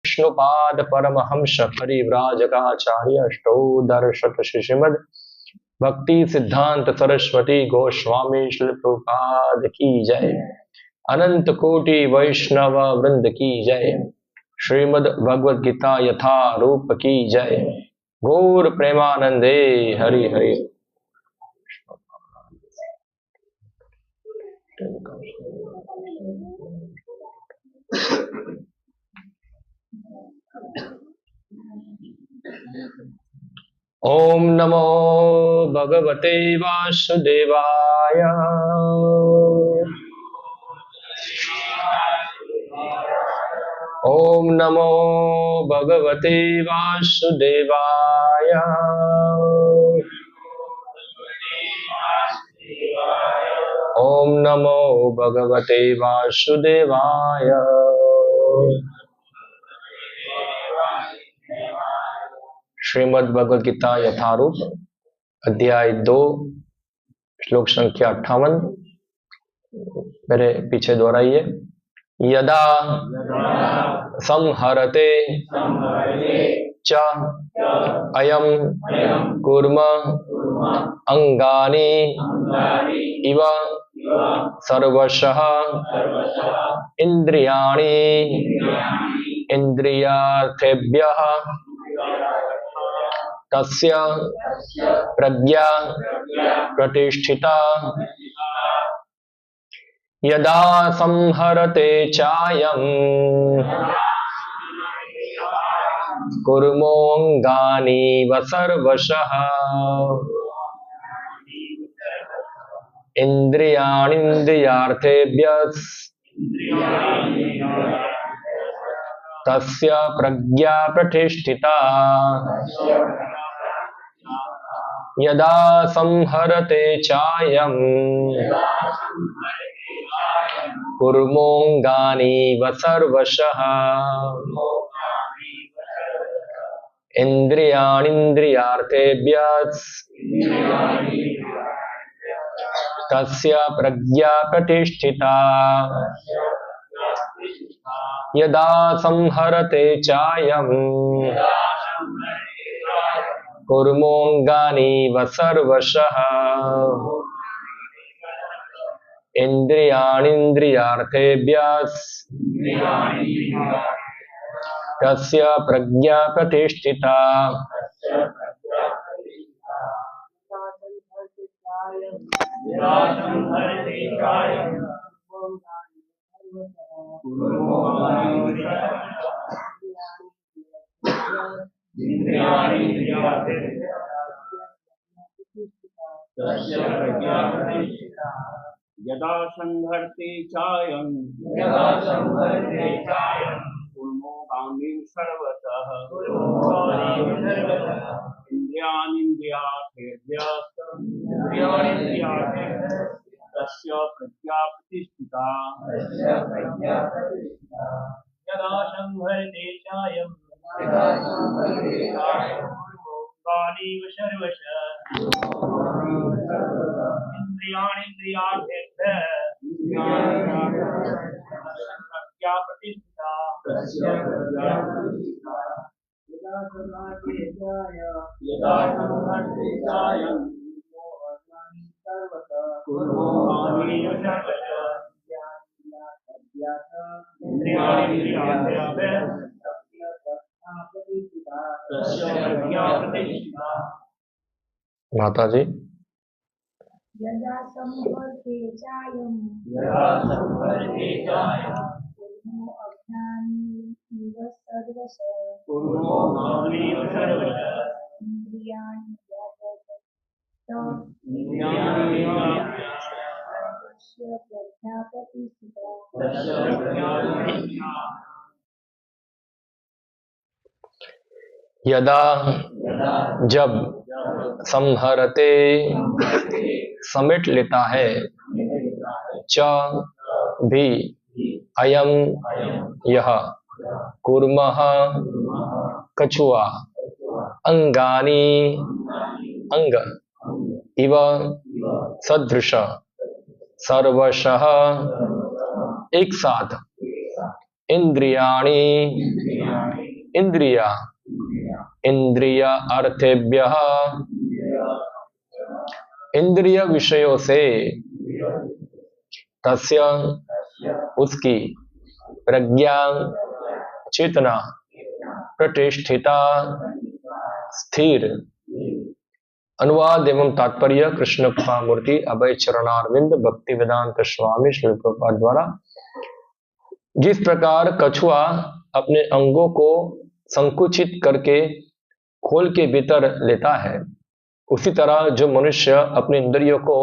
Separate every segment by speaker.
Speaker 1: विष्णुपाद परमहंस परिव्राजकाचार्य अष्टोदर्शत श्रीमद भक्ति सिद्धांत सरस्वती गोस्वामी श्री प्रभुपाद की जय। अनंत कोटि वैष्णव वृंद की जय। श्रीमद भगवद गीता यथा रूप की जय। गौर प्रेमानंदे हरि हरि। ओम नमो भगवते वासुदेवाय। ओम नमो भगवते वासुदेवाय। ओम नमो भगवते वासुदेवाय। श्रीमद् भगवद गीता यथारूप अध्याय 2 श्लोक संख्या 58। मेरे पीछे दोहराइए। यदा संहरते च अयम कूर्म अंगानि इव सर्वशः इंद्रियाणि इंद्रियार्थेभ्यः तस्य प्रज्ञा प्रतिष्ठिता। यदा संहरते चायं कुर्मोऽङ्गानि सर्वशः इन्द्रियाणीन्द्रियार्थेभ्यः तस्य प्रज्ञा प्रतिष्ठिता। यदा संहरते चायं कुर्मोऽङ्गानि सर्वशः इन्द्रियाणीन्द्रियार्थेभ्यः तस्य प्रज्ञा प्रतिष्ठिता। यदा संहरते चायं कुर्मोऽङ्गानि सर्वशः इन्द्रियाणीन्द्रियार्थेभ्यः तस्य प्रज्ञा प्रतिष्ठिता।
Speaker 2: यदा संहरते चायं कुर्मोऽङ्गानि सर्वशः इन्द्रियाणीन्द्रियार्थेभ्यः तस्य प्रज्ञा प्रतिष्ठिता। यदा संहरते चायं कुर्मोऽङ्गानि सर्वशः इंद्रियार्थेभ्यः प्रज्ञा प्रतिष्ठिता। यदा संहरते चायं कुर्मोऽङ्गानि सर्वशः इंद्रियार्थेभ्यः तस्य प्रज्ञा प्रतिष्ठिता।
Speaker 1: माता जी।
Speaker 3: यदा संहरते चायं कुर्मोऽङ्गानि सर्वशः इन्द्रियाणि तस्य प्रज्ञा प्रतिष्ठिता।
Speaker 1: यदा जब संहरते समेट लेता है च भी अयम यह कूर्मः कछुआ अंगानी अंग इव सदृश सर्वशः एक साथ इंद्रियाणि इंद्रिया इंद्रिय अर्थेभ्यः इंद्रिय विषयों से तस्य उसकी प्रज्ञा चेतना प्रतिष्ठिता स्थिर। अनुवाद एवं तात्पर्य कृष्ण कृपा मूर्ति अभय चरणारविंद भक्ति वेदांत स्वामी श्री प्रभुपाद द्वारा। जिस प्रकार कछुआ अपने अंगों को संकुचित करके खोल के भीतर लेता है, उसी तरह जो मनुष्य अपने इंद्रियों को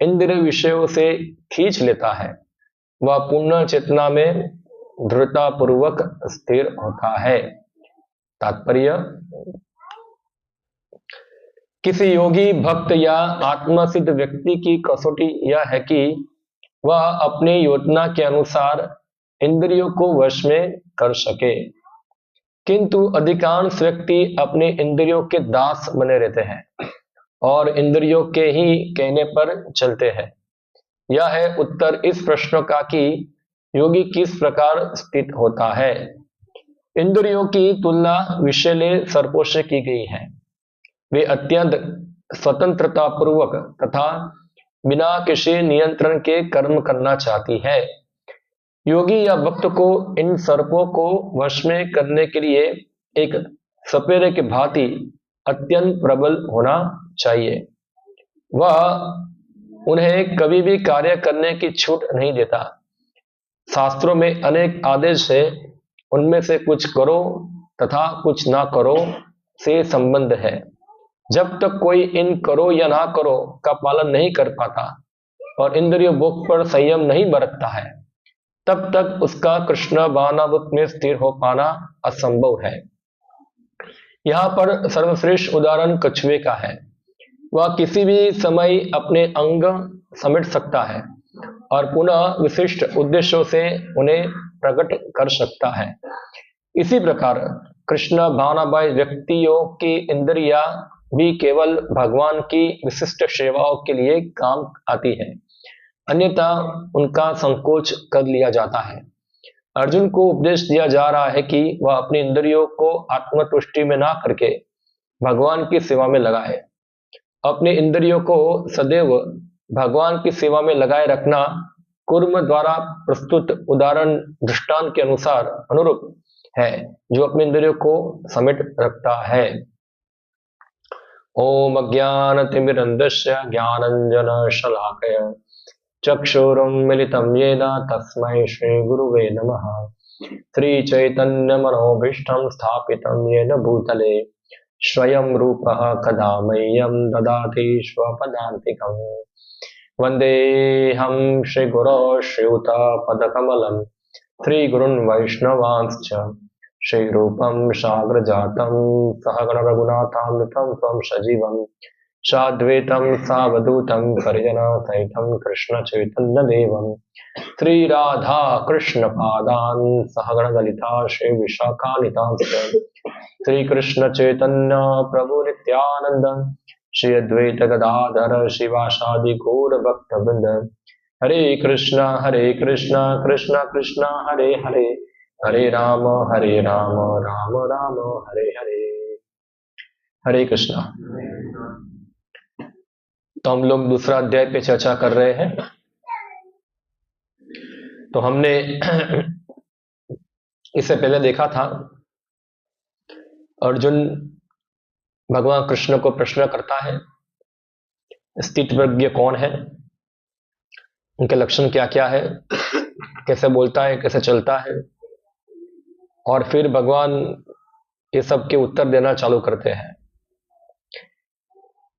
Speaker 1: इंद्रिय विषयों से खींच लेता है, वह पूर्ण चेतना में दृढ़ता पूर्वक स्थिर होता है। तात्पर्य, किसी योगी भक्त या आत्मसिद्ध व्यक्ति की कसौटी यह है कि वह अपनी योजना के अनुसार इंद्रियों को वश में कर सके, किंतु अधिकांश व्यक्ति अपने इंद्रियों के दास बने रहते हैं और इंद्रियों के ही कहने पर चलते हैं। यह है उत्तर इस प्रश्न का कि योगी किस प्रकार स्थित होता है। इंद्रियों की तुलना विषैले सर्पों से की गई है। वे अत्यंत स्वतंत्रता पूर्वक तथा बिना किसी नियंत्रण के कर्म करना चाहती है। योगी या भक्त को इन सर्पों को वश में करने के लिए एक सपेरे की भांति अत्यंत प्रबल होना चाहिए। वह उन्हें कभी भी कार्य करने की छूट नहीं देता। शास्त्रों में अनेक आदेश है, उनमें से कुछ करो तथा कुछ ना करो से संबंध है। जब तक कोई इन करो या ना करो का पालन नहीं कर पाता और इंद्रिय भोग पर संयम नहीं बरतता है, तब तक उसका कृष्ण भावनावृत्त में स्थिर हो पाना असंभव है। यहाँ पर सर्वश्रेष्ठ उदाहरण कछुए का है। वह किसी भी समय अपने अंग समेट सकता है और पुनः विशिष्ट उद्देश्यों से उन्हें प्रकट कर सकता है। इसी प्रकार कृष्ण भावनामय व्यक्तियों की इंद्रियां भी केवल भगवान की विशिष्ट सेवाओं के लिए काम आती है, अन्यथा उनका संकोच कर लिया जाता है। अर्जुन को उपदेश दिया जा रहा है कि वह अपनी इंद्रियों को आत्मतुष्टि में ना करके भगवान की सेवा में लगाए। अपनी इंद्रियों को सदैव भगवान की सेवा में लगाए रखना कुर्म द्वारा प्रस्तुत उदाहरण दृष्टांत के अनुसार अनुरूप है, जो अपने इंद्रियों को समेट रखता है। ओम अज्ञानतिमिरन्धस्य ज्ञानाञ्जनशलाकया चक्षुरुन्मिलितं येन तस्मै श्रीगुरुवे नमः। श्रीचैतन्यमनोभीष्टं स्थापितं येन भूतले स्वयं रूपः कदा मह्यं ददाति स्वपदान्तिकम्। वन्देऽहं श्रीगुरो श्रीयुतपदकमलं श्रीगुरुन् वैष्णवांश्च श्रीरूपं साग्रजातं सहगण रघुनाथामृतं त्वं सजीवं साद्वैतं सावधूतं परिजनसहितं कृष्ण चैतन्यदेवं श्रीराधा कृष्ण पादान् सहगण ललिता श्री विशाखान्वितांश्च श्रीकृष्ण चैतन्य प्रभु नित्यानंद श्री अद्वैत गदाधर शिवासादि गौर भक्तवृंद। हरे कृष्ण कृष्ण कृष्ण हरे हरे, हरे राम राम राम हरे हरे। हरे कृष्णा। तो हम लोग दूसरा अध्याय पे चर्चा कर रहे हैं। तो हमने इससे पहले देखा था अर्जुन भगवान कृष्ण को प्रश्न करता है, स्थितप्रज्ञ कौन है, उनके लक्षण क्या क्या है, कैसे बोलता है, कैसे चलता है, और फिर भगवान ये सब के उत्तर देना चालू करते हैं।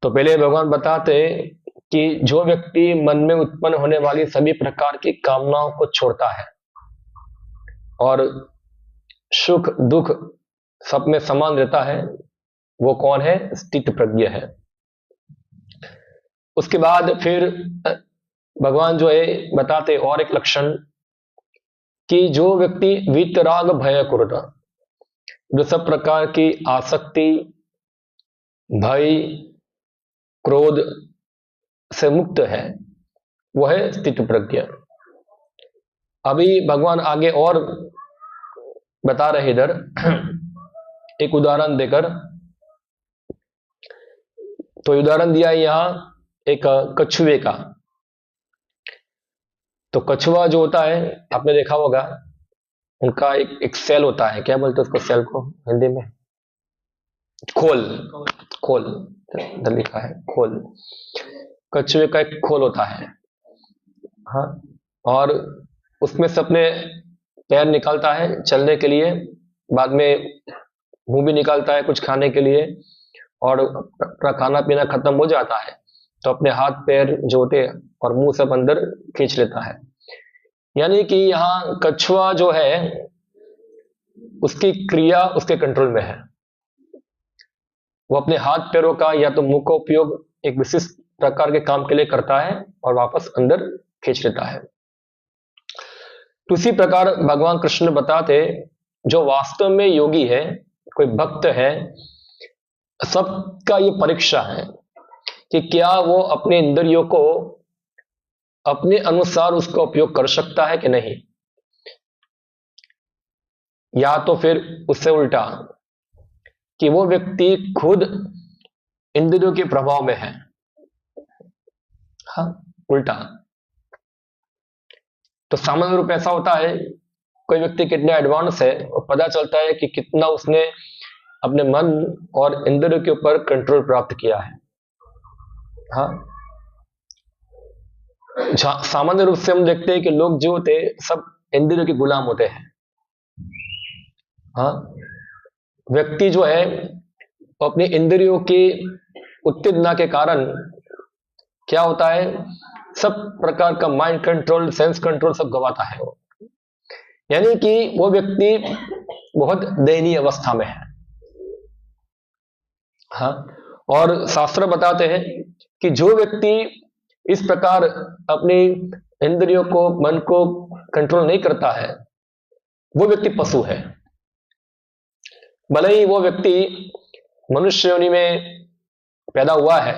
Speaker 1: तो पहले भगवान बताते कि जो व्यक्ति मन में उत्पन्न होने वाली सभी प्रकार की कामनाओं को छोड़ता है और सुख दुख सब में समान रहता है, वो कौन है? स्थित प्रज्ञ है। उसके बाद फिर भगवान जो है बताते और एक लक्षण कि जो व्यक्ति वीतराग भय कुरुता, जो सब प्रकार की आसक्ति भय क्रोध से मुक्त है, वह है स्थित प्रज्ञ। अभी भगवान आगे और बता रहे इधर एक उदाहरण देकर। तो उदाहरण दिया है यहां एक कछुए का। तो कछुआ जो होता है आपने देखा होगा, उनका एक सेल होता है, क्या बोलते हैं उसको सेल को हिंदी में? खोल। खोल इधर लिखा है खोल। कछुए का एक खोल होता है। हाँ, और उसमें से अपने पैर निकालता है चलने के लिए, बाद में मुंह भी निकालता है कुछ खाने के लिए, और अपना खाना पीना खत्म हो जाता है तो अपने हाथ पैर जो होते हैं और मुंह सब अंदर खींच लेता है। यानी कि यहाँ कछुआ जो है उसकी क्रिया उसके कंट्रोल में है। वो अपने हाथ पैरों का या तो मुंह का उपयोग एक विशिष्ट प्रकार के काम के लिए करता है और वापस अंदर खींच लेता है। तो इसी प्रकार भगवान कृष्ण बताते जो वास्तव में योगी है, कोई भक्त है, सबका ये परीक्षा है कि क्या वो अपने इंद्रियों को अपने अनुसार उसका उपयोग कर सकता है कि नहीं, या तो फिर उससे उल्टा कि वो व्यक्ति खुद इंद्रियों के प्रभाव में है। हाँ, उल्टा। तो सामान्य रूप ऐसा होता है, कोई व्यक्ति कितना एडवांस है और पता चलता है कि कितना उसने अपने मन और इंद्रियों के ऊपर कंट्रोल प्राप्त किया है। हाँ, सामान्य रूप से हम देखते हैं कि लोग जो होते सब इंद्रियों के गुलाम होते हैं। हाँ, व्यक्ति जो है अपनी इंद्रियों की उत्तेजना के कारण क्या होता है, सब प्रकार का माइंड कंट्रोल, सेंस कंट्रोल सब गवाता है वो। यानी कि वो व्यक्ति बहुत दयनीय अवस्था में है। हाँ, और शास्त्र बताते हैं कि जो व्यक्ति इस प्रकार अपनी इंद्रियों को, मन को कंट्रोल नहीं करता है, वो व्यक्ति पशु है। भले ही वो व्यक्ति मनुष्य योनि में पैदा हुआ है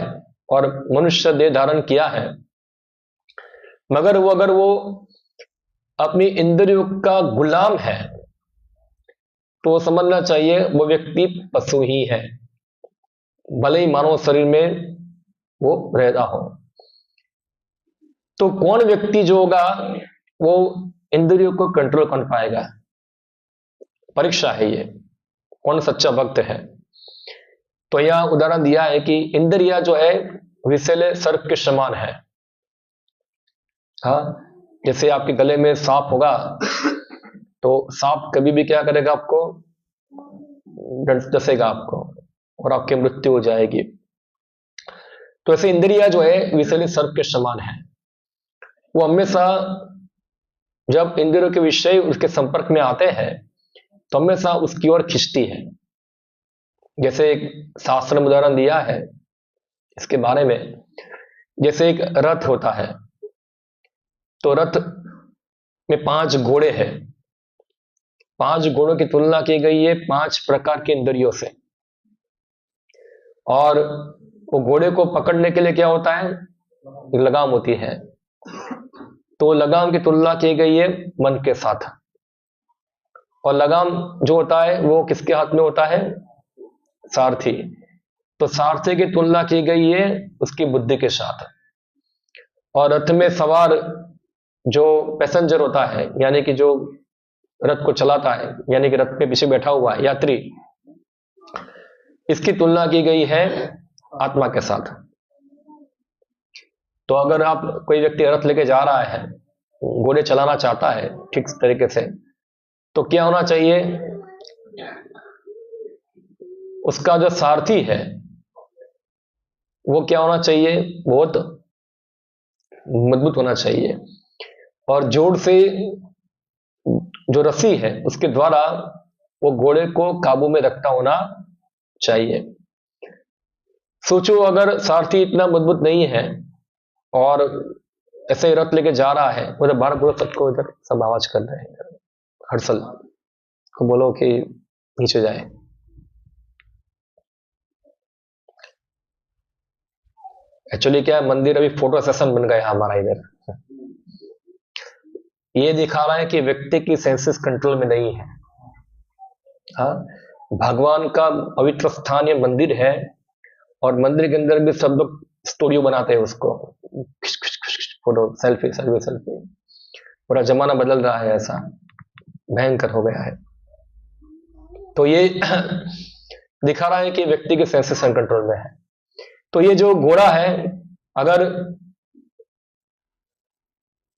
Speaker 1: और मनुष्य देह धारण किया है, मगर वो अगर वो अपनी इंद्रियों का गुलाम है तो समझना चाहिए वो व्यक्ति पशु ही है, भले ही मानव शरीर में वो रहता हो। तो कौन व्यक्ति जो होगा वो इंद्रियों को कंट्रोल कर पाएगा? परीक्षा है ये, कौन सच्चा भक्त है। तो यह उदाहरण दिया है कि इंद्रिया जो है विषैले सर्प के समान है। हाँ, जैसे आपके गले में सांप होगा तो सांप कभी भी क्या करेगा, आपको डसेगा आपको और आपकी मृत्यु हो जाएगी। तो ऐसे इंद्रिया जो है विषैले सर्प के समान है। वो हमेशा जब इंद्रियों के विषय उसके संपर्क में आते हैं तो हमेशा उसकी ओर खिंचती है। जैसे एक शास्त्र में उदाहरण दिया है इसके बारे में, जैसे एक रथ होता है, तो रथ में 5 घोड़े हैं। 5 घोड़ों की तुलना की गई है 5 प्रकार के इंद्रियों से, और वो घोड़े को पकड़ने के लिए क्या होता है, लगाम होती है। तो लगाम की तुलना की गई है मन के साथ, और लगाम जो होता है वो किसके हाथ में होता है, सारथी। तो सारथी की तुलना की गई है उसकी बुद्धि के साथ, और रथ में सवार जो पैसेंजर होता है, यानी कि जो रथ को चलाता है, यानी कि रथ पे पीछे बैठा हुआ है यात्री, इसकी तुलना की गई है आत्मा के साथ। तो अगर आप कोई व्यक्ति रथ लेके जा रहा है, घोड़े चलाना चाहता है ठीक तरीके से, तो क्या होना चाहिए, उसका जो सारथी है वो क्या होना चाहिए, बहुत मजबूत होना चाहिए, और जोर से जो रस्सी है उसके द्वारा वो घोड़े को काबू में रखता होना चाहिए। सोचो अगर सारथी इतना मजबूत नहीं है और ऐसे रथ लेके जा रहा है, उधर बाहर बोलो सबको, इधर सब आवाज कर रहे हैं, हर्षल को बोलो कि नीचे जाए। एक्चुअली क्या है, मंदिर अभी फोटो सेशन बन गया हमारा इधर। ये दिखा रहा है कि व्यक्ति की सेंसेस कंट्रोल में नहीं है। हाँ, भगवान का पवित्र स्थान ये मंदिर है, और मंदिर के अंदर भी सब लोग स्टूडियो बनाते हैं उसको, फोटो, सेल्फी सेल्फी सेल्फी। पूरा जमाना बदल रहा है, ऐसा भयंकर हो गया है। तो ये दिखा रहा है कि व्यक्ति के सेंसेस कंट्रोल में है। तो ये जो घोड़ा है, अगर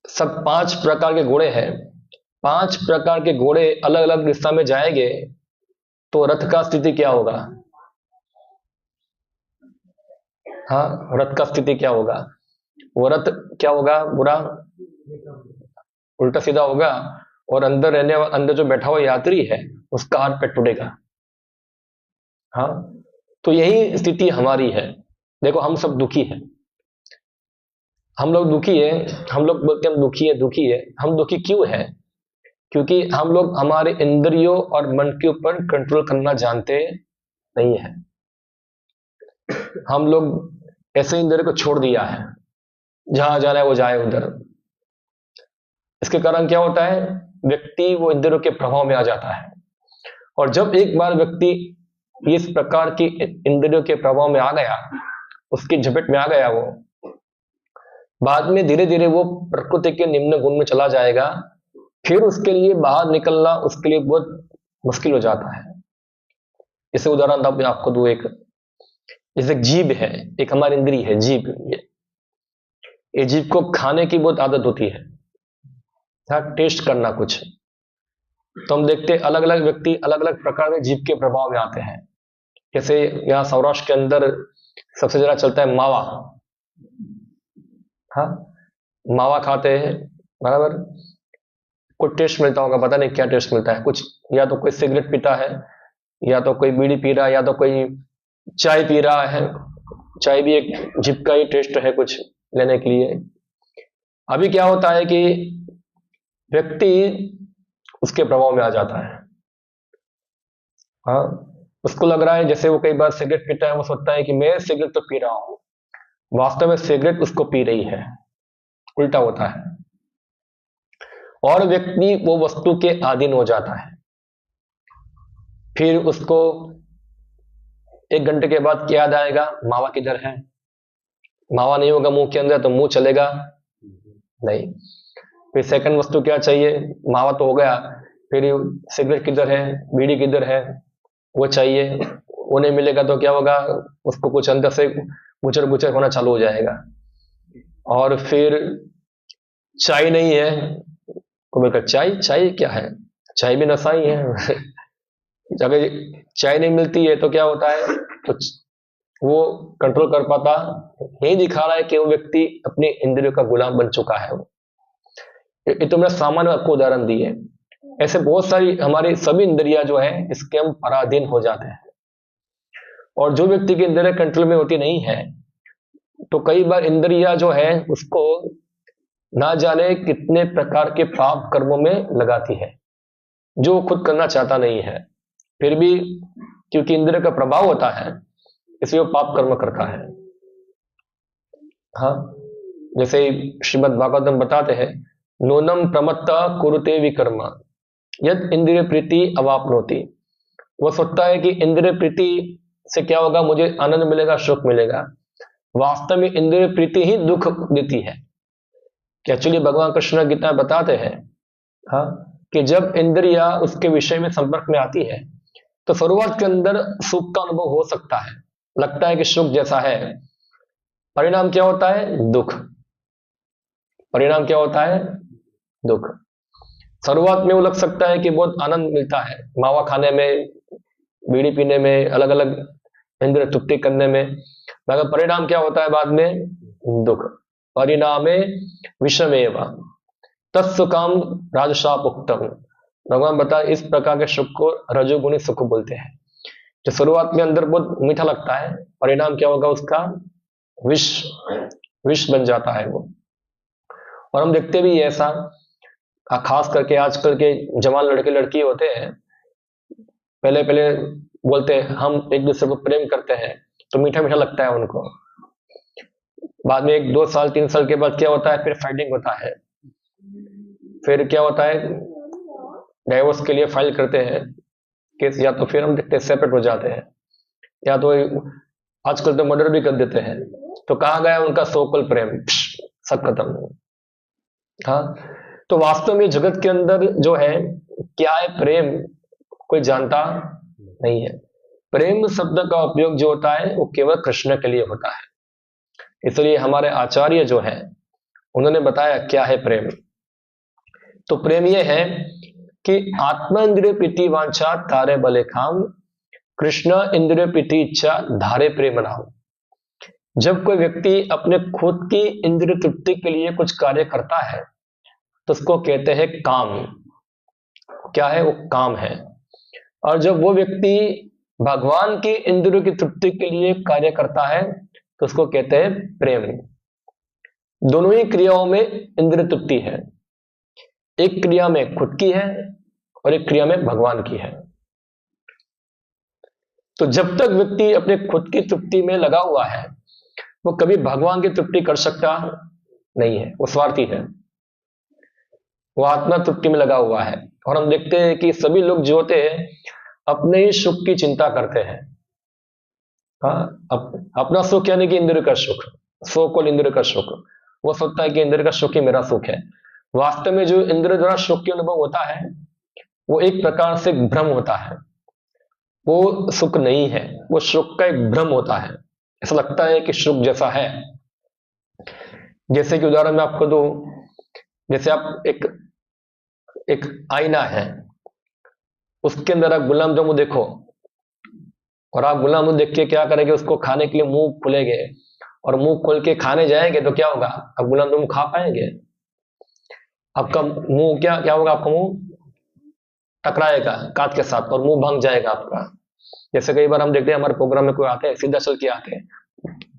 Speaker 1: सब 5 प्रकार के घोड़े हैं, 5 प्रकार के घोड़े अलग अलग दिशा में जाएंगे, तो रथ का स्थिति क्या होगा? हाँ, रथ का स्थिति क्या होगा? वो रथ क्या होगा? पूरा उल्टा सीधा होगा, और अंदर जो बैठा हुआ यात्री है उसका हाथ पैर टूटेगा। हाँ, तो यही स्थिति हमारी है। देखो, हम सब दुखी हैं, हम लोग दुखी है, हम लोग बोलते हैं हम दुखी है, दुखी है। हम दुखी क्यों है? क्योंकि हम लोग हमारे इंद्रियों और मन के ऊपर कंट्रोल करना जानते नहीं है। हम लोग ऐसे इंद्रिय को छोड़ दिया है, जहां जाना है वो जाए उधर। इसके कारण क्या होता है? व्यक्ति वो इंद्रियों के प्रभाव में आ जाता है, और जब एक बार व्यक्ति इस प्रकार की इंद्रियों के प्रभाव में आ गया, उसकी झपेट में आ गया, वो बाद में धीरे धीरे वो प्रकृति के निम्न गुण में चला जाएगा। फिर उसके लिए बाहर निकलना उसके लिए बहुत मुश्किल हो जाता है। इसे उदाहरण आपको दूं, एक जैसे जीभ है, एक हमारी इंद्री है जीभ। ये जीभ को खाने की बहुत आदत होती है, टेस्ट करना कुछ। तो हम देखते अलग अलग व्यक्ति अलग अलग प्रकार के जीभ के प्रभाव में आते हैं। जैसे यहाँ सौराष्ट्र के अंदर सबसे ज्यादा चलता है मावा। हाँ, मावा खाते हैं, बराबर। कुछ टेस्ट मिलता होगा, पता नहीं क्या टेस्ट मिलता है कुछ, या तो कोई सिगरेट पीता है, या तो कोई बीड़ी पी रहा है, या तो कोई चाय पी रहा है। चाय भी एक जीभ का ही टेस्ट है कुछ लेने के लिए। अभी क्या होता है कि व्यक्ति उसके प्रभाव में आ जाता है। हाँ, उसको लग रहा है, जैसे वो कई बार सिगरेट पीता है, वो सोचता है कि मैं सिगरेट तो पी रहा हूं, वास्तव में सिगरेट उसको पी रही है। उल्टा होता है, और व्यक्ति वो वस्तु के अधीन हो जाता है। फिर उसको 1 घंटे के बाद क्या याद आएगा? मावा किधर है? मावा नहीं होगा मुंह के अंदर तो मुंह चलेगा नहीं। फिर सेकंड वस्तु क्या चाहिए? मावा तो हो गया, फिर सिगरेट किधर है, बीड़ी किधर है, वो चाहिए। वो नहीं मिलेगा तो क्या होगा? उसको कुछ अंदर से गुचर गुचर होना चालू हो जाएगा। और फिर चाय नहीं है, को बोलकर चाय, चाय क्या है? चाय भी नशा ही है। अगर चाय नहीं मिलती है तो क्या होता है? तो वो कंट्रोल कर पाता, यही दिखा रहा है कि वो व्यक्ति अपने इंद्रियों का गुलाम बन चुका है। ये तो मैंने सामान्य आपको उदाहरण दी है। ऐसे बहुत सारी हमारी सभी इंद्रियां जो है इसके हम पराधीन हो जाते हैं। और जो व्यक्ति की इंद्रियां कंट्रोल में होती नहीं है, तो कई बार इंद्रियां जो है उसको ना जाने कितने प्रकार के पाप कर्मों में लगाती है, जो खुद करना चाहता नहीं है। फिर भी क्योंकि इंद्रिय का प्रभाव होता है, इसलिए वो पाप कर्म करता है। हाँ, जैसे श्रीमद् भागवतम बताते हैं, नूनम प्रमत्ता कुरुते विकर्म यद इंद्रिय प्रीति अवापनोति। वो सोचता है कि इंद्रिय प्रीति से क्या होगा? मुझे आनंद मिलेगा, सुख मिलेगा। वास्तव में इंद्रिय प्रीति ही दुख देती है। एक्चुअली भगवान कृष्ण गीता में बताते हैं, हाँ, कि जब इंद्रिया उसके विषय में संपर्क में आती है, तो शुरुआत के अंदर सुख का अनुभव हो सकता है, लगता है कि सुख जैसा है। परिणाम क्या होता है? दुख। परिणाम क्या होता है? दुख। शुरुआत में वो लग सकता है कि बहुत आनंद मिलता है, मावा खाने में, बीड़ी पीने में, अलग अलग इंद्रिय तृप्ति करने में, मगर परिणाम क्या होता है बाद में? दुख। परिणामे विषमेव तत्सुखाम राजशाप उक्तम। भगवान बता, इस प्रकार के सुख को रजोगुणी सुख बोलते हैं। जो शुरुआत में अंदर बहुत मीठा लगता है, परिणाम क्या होगा उसका? विष, विष बन जाता है वो। और हम देखते भी ऐसा, खास करके आजकल के जवान लड़के लड़की होते हैं, पहले पहले बोलते हैं हम एक दूसरे को प्रेम करते हैं, तो मीठा मीठा लगता है उनको। बाद में 1-2 साल 3 साल के बाद क्या होता है? फिर फाइटिंग होता है, फिर क्या होता है, डाइवोर्स के लिए फाइल करते हैं केस, या तो फिर हम देखते हैं सेपरेट हो जाते हैं, या तो आजकल तो मर्डर भी कर देते हैं। तो कहाँ गया उनका सोकल प्रेम, सब खत्म। हाँ, तो वास्तव में जगत के अंदर जो है क्या है प्रेम, कोई जानता नहीं है। प्रेम शब्द का उपयोग जो होता है वो केवल कृष्ण के लिए होता है। इसलिए हमारे आचार्य जो है उन्होंने बताया क्या है प्रेम। तो प्रेम ये है कि आत्मा इंद्रिय प्रीति वांछा तारे बले खाम, कृष्ण इंद्रिय प्रीति इच्छा धारे प्रेम नाम। जब कोई व्यक्ति अपने खुद की इंद्रिय तृप्ति के लिए कुछ कार्य करता है तो उसको कहते हैं काम। क्या है वो, काम है। और जब वो व्यक्ति भगवान की इंद्रियों की तृप्ति के लिए कार्य करता है तो उसको कहते हैं प्रेम। दोनों ही क्रियाओं में इंद्रिय तृप्ति है, एक क्रिया में खुद की है और एक क्रिया में भगवान की है। तो जब तक व्यक्ति अपने खुद की तृप्ति में लगा हुआ है वो कभी भगवान की तृप्ति कर सकता नहीं है, वो स्वार्थी है, वो आत्मा तृप्ति में लगा हुआ है। और हम देखते हैं कि सभी लोग जो होते हैं अपने ही सुख की चिंता करते हैं। हाँ, अपना सुख यानी कि इंद्रिय का सुख, सो को इंद्रिय का सुख, वो सोचता है कि इंद्रिय का सुख ही मेरा सुख है। वास्तव में जो इंद्रिय द्वारा सुख की अनुभव होता है वो एक प्रकार से भ्रम होता है, वो सुख नहीं है, वो सुख का एक भ्रम होता है। ऐसा लगता है कि सुख जैसा है। जैसे कि उदाहरण मैं आपको दूं, जैसे आप एक आईना है, उसके अंदर आप गुलाब जामुन देखो और आप गुलाब जामुन देख के क्या करेंगे, उसको खाने के लिए मुंह खुलेंगे और मुंह खोल के खाने जाएंगे तो क्या होगा, आप गुलाब जामुन खा पाएंगे? आपका मुंह क्या क्या होगा, आपका मुंह टकराएगा कांच के साथ और मुंह भंग जाएगा आपका। जैसे कई बार हम देखते हैं हमारे प्रोग्राम में कोई आते हैं सीधा चल के आते हैं,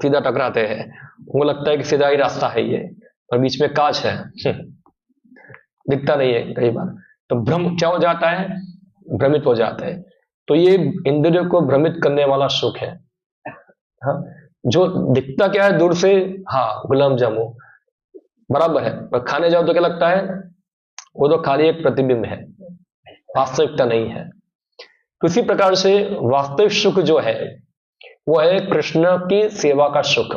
Speaker 1: सीधा टकराते हैं, उनको लगता है कि सीधा ही रास्ता है ये और बीच में कांच है, दिखता नहीं है कई बार। तो भ्रम क्या हो जाता है, भ्रमित हो जाता है। तो ये इंद्रियों को भ्रमित करने वाला सुख है। हाँ, जो दिखता क्या है दूर से, हाँ गुलाब जामुन बराबर है, पर खाने जाओ तो क्या लगता है, वो तो खाली एक प्रतिबिंब है, वास्तविकता नहीं है। तो इसी प्रकार से वास्तविक सुख जो है वो है कृष्ण की सेवा का सुख।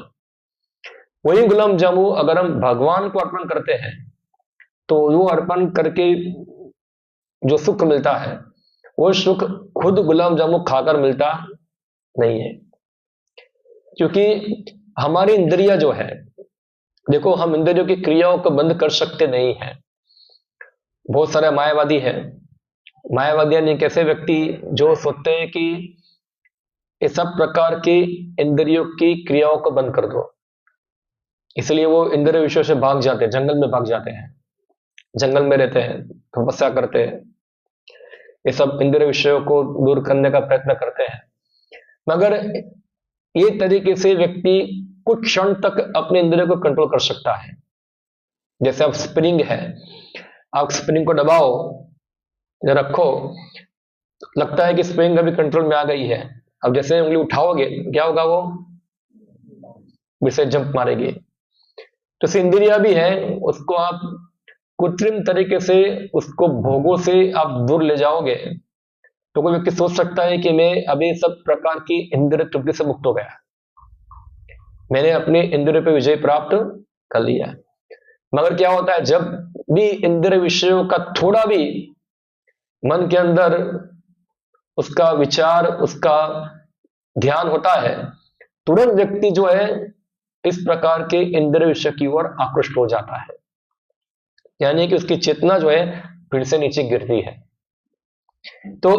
Speaker 1: वही गुलाब जामुन अगर हम भगवान को अर्पण करते हैं तो वो अर्पण करके जो सुख मिलता है वो सुख खुद गुलाब जामुन खाकर मिलता नहीं है। क्योंकि हमारी इंद्रिया जो है, देखो हम इंद्रियों की क्रियाओं को बंद कर सकते नहीं है। बहुत सारे मायावादी है, मायावादी यानी कैसे व्यक्ति जो सोचते हैं कि इस सब प्रकार की इंद्रियों की क्रियाओं को बंद कर दो, इसलिए वो इंद्रिय विषयों से भाग जाते हैं, जंगल में भाग जाते हैं, जंगल में रहते हैं, तपस्या करते हैं, ये सब इंद्रिय विषयों को दूर करने का प्रयत्न करते हैं। मगर ये तरीके से व्यक्ति कुछ क्षण तक अपने इंद्रियों को कंट्रोल कर सकता है। जैसे अब स्प्रिंग है, आप स्प्रिंग को दबाओ रखो, लगता है कि स्प्रिंग अभी कंट्रोल में आ गई है, अब जैसे उंगली उठाओगे क्या होगा, वो विषय जंप मारेगी। तो इंद्रिया भी है, उसको आप कृत्रिम तरीके से उसको भोगों से आप दूर ले जाओगे तो कोई व्यक्ति सोच सकता है कि मैं अभी सब प्रकार की इंद्रिय तृप्ति से मुक्त हो गया, मैंने अपने इंद्रिय पर विजय प्राप्त कर लिया। मगर क्या होता है, जब भी इंद्रिय विषयों का थोड़ा भी मन के अंदर उसका विचार, उसका ध्यान होता है, तुरंत व्यक्ति जो है इस प्रकार के इंद्रिय विषय की ओर आकृष्ट हो जाता है, यानी कि उसकी चेतना जो है फिर से नीचे गिरती है। तो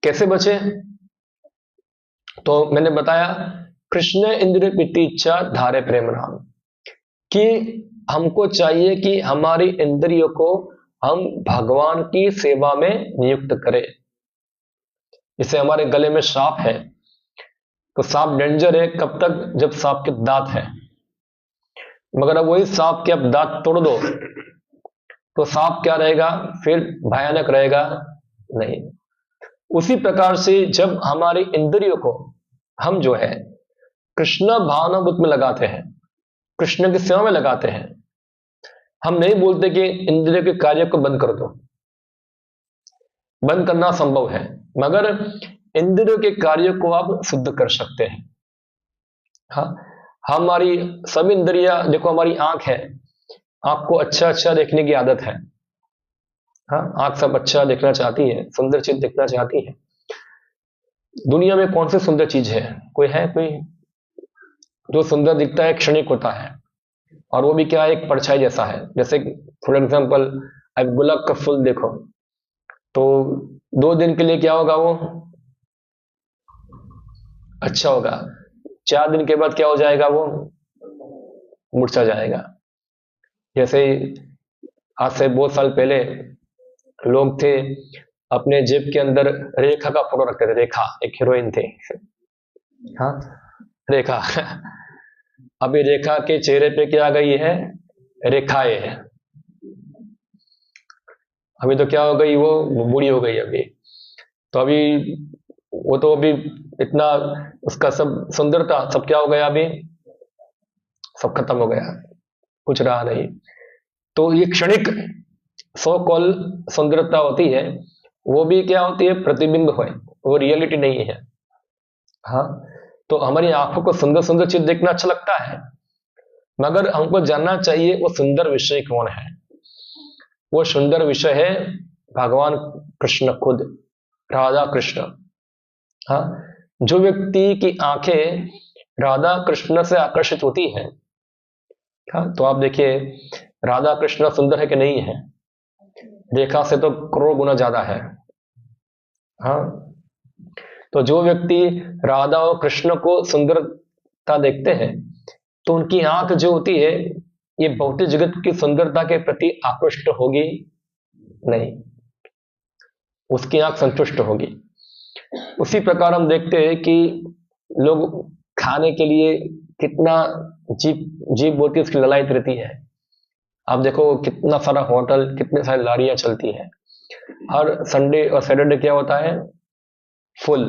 Speaker 1: कैसे बचे, तो मैंने बताया कृष्ण इंद्रिय प्रीति इच्छा धारे प्रेम नाम, कि हमको चाहिए कि हमारी इंद्रियों को हम भगवान की सेवा में नियुक्त करें। जैसे हमारे गले में सांप है तो सांप डेंजर है कब तक, जब सांप के दांत है, मगर अब वही सांप के अब दांत तोड़ दो तो सांप क्या रहेगा, फिर भयानक रहेगा नहीं। उसी प्रकार से जब हमारी इंद्रियों को हम जो है कृष्ण भावनाभूत में लगाते हैं, कृष्ण की सेवा में लगाते हैं, हम नहीं बोलते कि इंद्रियों के कार्य को बंद कर दो, बंद करना संभव है, मगर इंद्रियों के कार्यों को आप शुद्ध कर सकते हैं। हाँ, हमारी सब इंद्रियां, देखो हमारी आंख है, आंख को अच्छा अच्छा देखने की आदत है। हाँ, आंख सब अच्छा देखना चाहती है, सुंदर चीज देखना चाहती है। दुनिया में कौन सी सुंदर चीज है? कोई है? कोई जो सुंदर दिखता है क्षणिक होता है, और वो भी क्या है, एक परछाई जैसा है। जैसे फॉर एग्जाम्पल अब गुलाब का फूल देखो, तो 2 दिन के लिए क्या होगा, वो अच्छा होगा, 4 दिन के बाद क्या हो जाएगा, वो मुरझा जाएगा। जैसे आज से बहुत साल पहले लोग थे, अपने जेब के अंदर रेखा का फोटो रखते थे। रेखा एक हीरोइन थी। हाँ, रेखा। अभी रेखा के चेहरे पे क्या आ गई है? रेखाएं। अभी तो क्या हो गई, वो बूढ़ी हो गई अभी। तो अभी वो तो अभी इतना उसका सब सुंदरता सब क्या हो गया, अभी सब खत्म हो गया, कुछ रहा नहीं। तो ये क्षणिक सो कॉल सुंदरता होती है, वो भी क्या होती है, प्रतिबिंब है, वो रियलिटी नहीं है। हाँ, तो हमारी आंखों को सुंदर सुंदर चीज देखना अच्छा लगता है, मगर हमको जानना चाहिए वो सुंदर विषय कौन है। वो सुंदर विषय है भगवान कृष्ण खुद, राधा कृष्ण। हाँ, जो व्यक्ति की आंखें राधा कृष्ण से आकर्षित होती हैं, हाँ, तो आप देखिए राधा कृष्ण सुंदर है कि नहीं है? रेखा से तो करोड़ गुना ज्यादा है। हाँ, तो जो व्यक्ति राधा और कृष्ण को सुंदरता देखते हैं, तो उनकी आंख जो होती है, ये भौतिक जगत की सुंदरता के प्रति आकृष्ट होगी नहीं, उसकी आंख संतुष्ट होगी। उसी प्रकार हम देखते हैं कि लोग खाने के लिए कितना जीभ जीभ बोलती है, उसकी ललायत रहती है। आप देखो कितना सारा होटल, कितने सारी लारियां चलती है, हर संडे और सैटरडे क्या होता है, फुल।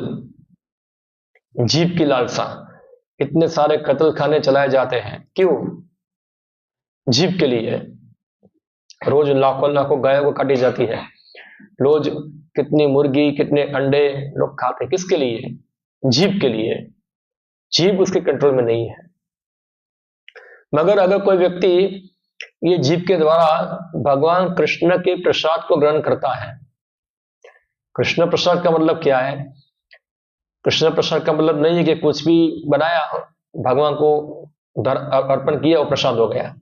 Speaker 1: जीभ की लालसा, इतने सारे कत्ल खाने चलाए जाते हैं, क्यों? जीभ के लिए। रोज लाखों लाखों गायों को काटी जाती है, रोज कितनी मुर्गी, कितने अंडे लोग खाते हैं, किसके लिए? जीभ के लिए। जीभ उसके कंट्रोल में नहीं है। मगर अगर कोई व्यक्ति ये जीभ के द्वारा भगवान कृष्ण के प्रसाद को ग्रहण करता है, कृष्ण प्रसाद का मतलब क्या है? कृष्ण प्रसाद का मतलब नहीं है कि कुछ भी बनाया, भगवान को अर्पण किया और प्रसाद हो गया।